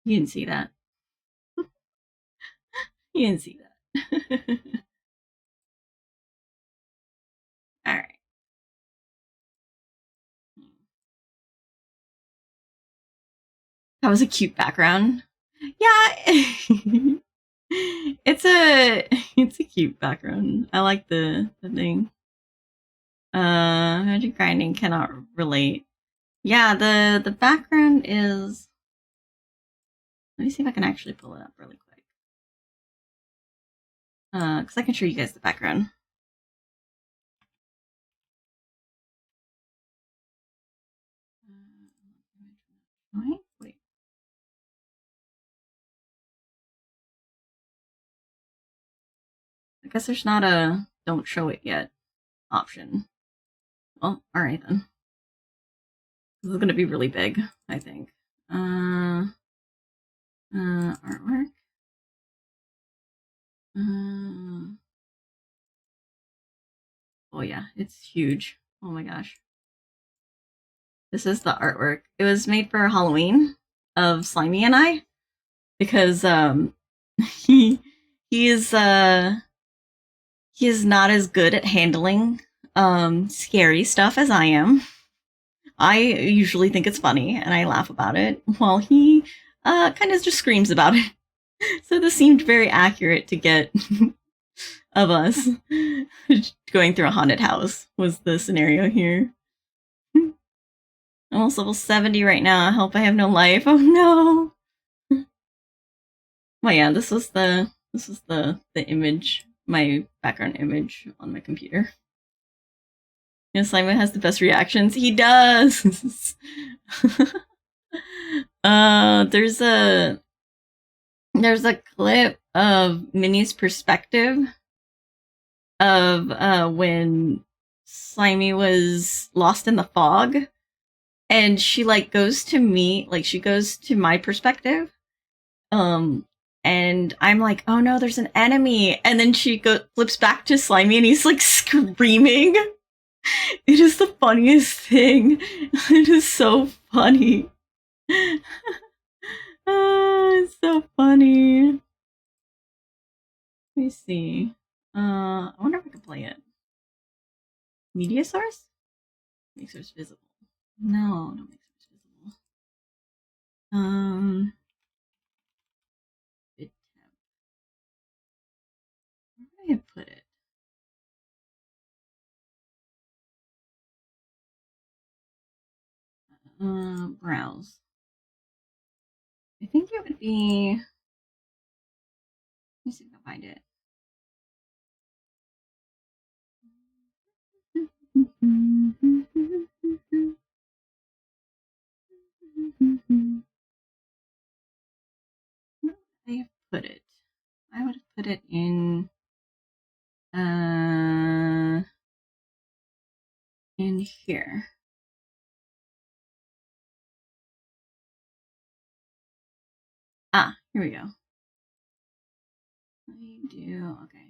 You didn't see that. You didn't see that. Alright. That was a cute background. Yeah. It's a cute background. I like the thing. Magic grinding cannot relate. Yeah, the background is. Let me see if I can actually pull it up really quick. Because I can show you guys the background. Wait. I guess there's not a don't show it yet option. Oh, alright then. This is gonna be really big, I think. Artwork. Oh yeah, it's huge. Oh my gosh. This is the artwork. It was made for Halloween of Slimy and I because he is not as good at handling scary stuff as I am. I usually think it's funny and I laugh about it while he kind of just screams about it. So this seemed very accurate to get of us going through a haunted house was the scenario here. I'm almost level 70 right now. I hope I have no life. Oh no. Well, yeah, this was the image, my background image on my computer. You know, Simon has the best reactions. He does. There's a clip of Minnie's perspective of when Slimy was lost in the fog, and she like goes to me, like she goes to my perspective, and I'm like, oh no, there's an enemy, and then she flips back to Slimy, and he's like screaming. It is the funniest thing. It is so funny. It's so funny. Let me see. I wonder if I can play it. Media source? Make source visible. No, don't make source visible. Bit tab. Where did I put it? Browse. I think it would be. Let me see if I can find it. Where would I have put it? I would have put it in here. Ah, here we go. I do, okay.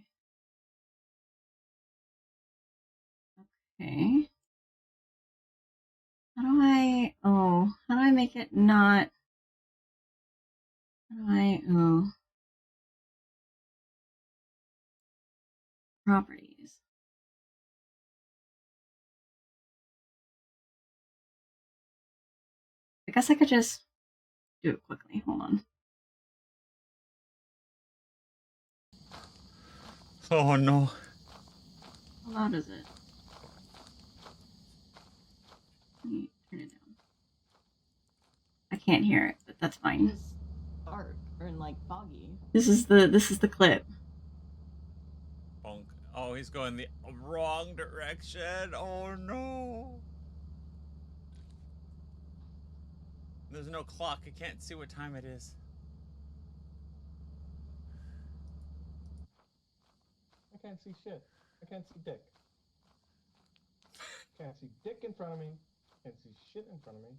Okay. How do I make it not, how do I, properties. I guess I could just do it quickly. Hold on. Oh no. How loud is it? Let me turn it down. I can't hear it, but that's fine. It's dark or like foggy. This is the clip. Bonk. Oh, he's going the wrong direction. Oh no. There's no clock. I can't see what time it is. I can't see shit. I can't see dick. Can't see dick in front of me. Can't see shit in front of me.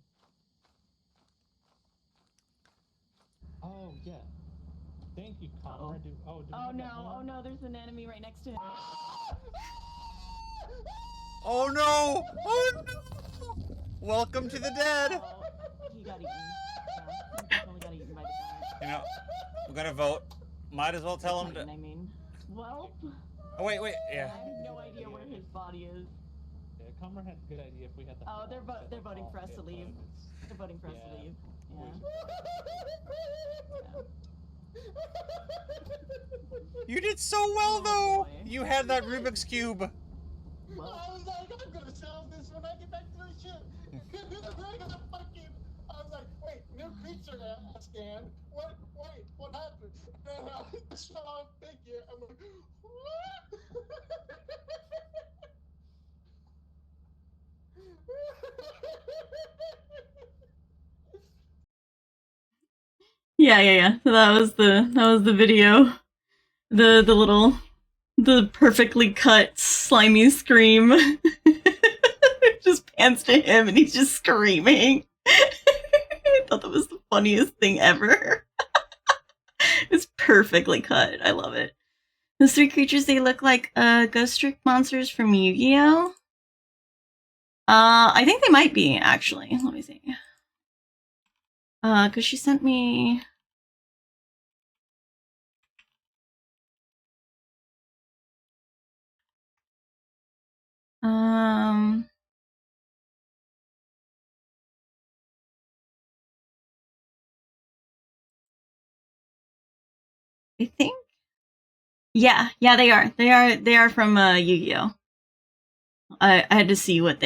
Oh yeah. Thank you, Comrade. Oh no, there's an enemy right next to him. Oh no! Oh no! Welcome to the dead. He got eaten. Yeah, he definitely got eaten by the guy. You know, we're gonna vote. Might as well tell him to. I mean, well. Oh wait, yeah. I have no idea where his body is. Yeah, Comrade had a good idea if we had the. Oh, they're voting for us to leave. They're voting for us to leave. Yeah. You did so well though. You had that Rubik's cube. Well, I was like, I'm gonna solve this when I get back to the ship. I was like, wait, new creature scan. What happened? And I saw a figure. I'm like, what? Yeah. So that was the video. The perfectly cut slimy scream. Just pans to him and he's just screaming. I thought that was the funniest thing ever. It's perfectly cut. I love it. Those three creatures, they look like ghost trick monsters from Yu-Gi-Oh! I think they might be, actually. Let me see. Because she sent me... I think. Yeah, they are. They are from Yu-Gi-Oh. I had to see what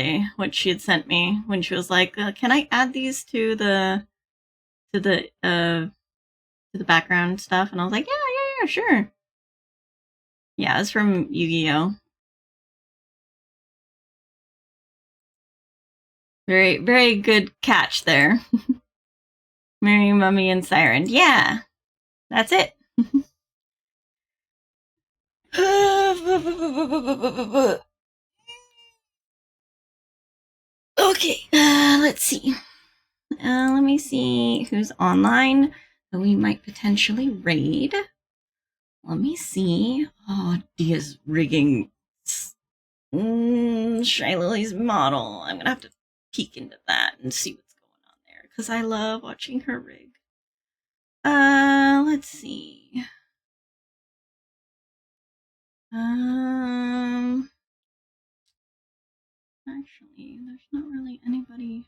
she had sent me when she was like, "Can I add these to the background stuff?" And I was like, "Yeah, sure." Yeah, it's from Yu-Gi-Oh. Very, very good catch there. Mary, Mummy, and Siren. Yeah, that's it. Okay, let's see. Let me see who's online that we might potentially raid. Let me see. Oh, Dia's rigging Shy Lily's model. I'm gonna have to peek into that and see what's going on there because I love watching her rig. Let's see. Actually, there's not really anybody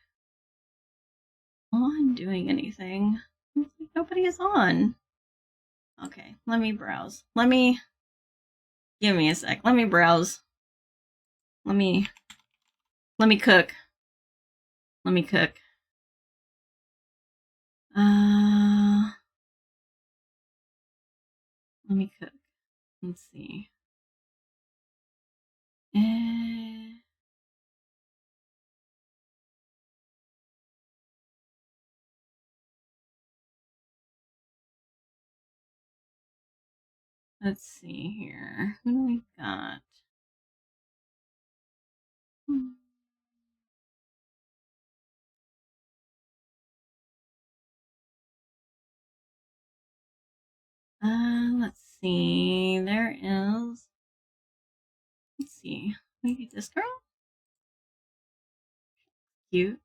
on doing anything. Nobody is on. Okay, let me browse. Give me a sec. Let me browse. Let me cook. Let me cook. Let me cook. Let's see. Let's see here. Who do we got? Let's see. There is. Let's see. Maybe this girl? Cute.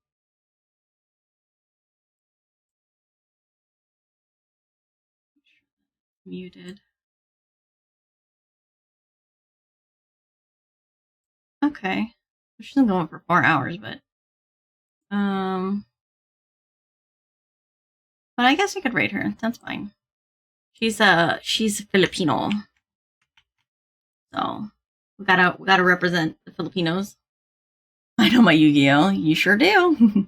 Muted. Okay. She's been going for 4 hours, but I guess I could rate her. That's fine. She's Filipino. So we gotta represent the Filipinos. I know my Yu-Gi-Oh! You sure do.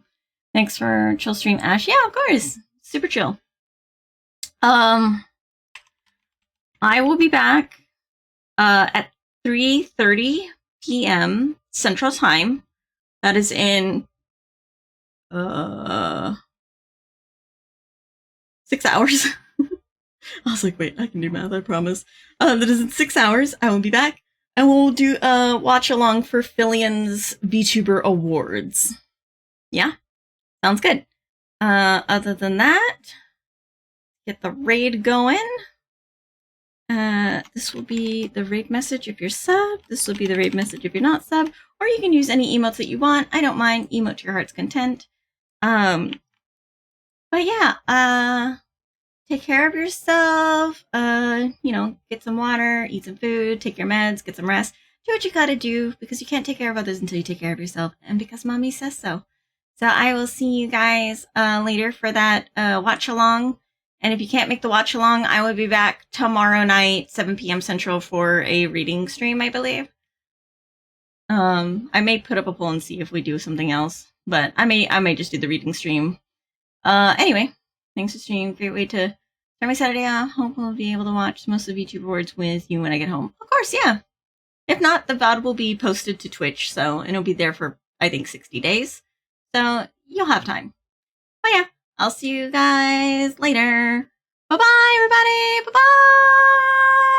Thanks for chill stream, Ash. Yeah, of course. Super chill. I will be back at 3:30 p.m. Central Time. That is in 6 hours. I was like, wait, I can do math, I promise. That is in 6 hours. I will be back. And we'll do a watch along for Fillion's VTuber Awards. Yeah? Sounds good. Other than that, get the raid going. This will be the raid message if you're sub. This will be the raid message if you're not sub. Or you can use any emotes that you want. I don't mind. Emote to your heart's content. But yeah, take care of yourself. Get some water, eat some food, take your meds, get some rest. Do what you gotta do, because you can't take care of others until you take care of yourself, and because mommy says so. So I will see you guys later for that watch along. And if you can't make the watch along, I will be back tomorrow night, 7 p.m. Central, for a reading stream, I believe. I may put up a poll and see if we do something else, but I may just do the reading stream. Anyway, thanks for streaming. Great way to start my Saturday off. Hope we'll be able to watch most of the VTuber Awards with you when I get home. Of course, yeah. If not, the VOD will be posted to Twitch, and it'll be there for, I think, 60 days. So you'll have time. But yeah, I'll see you guys later. Bye-bye, everybody. Bye-bye.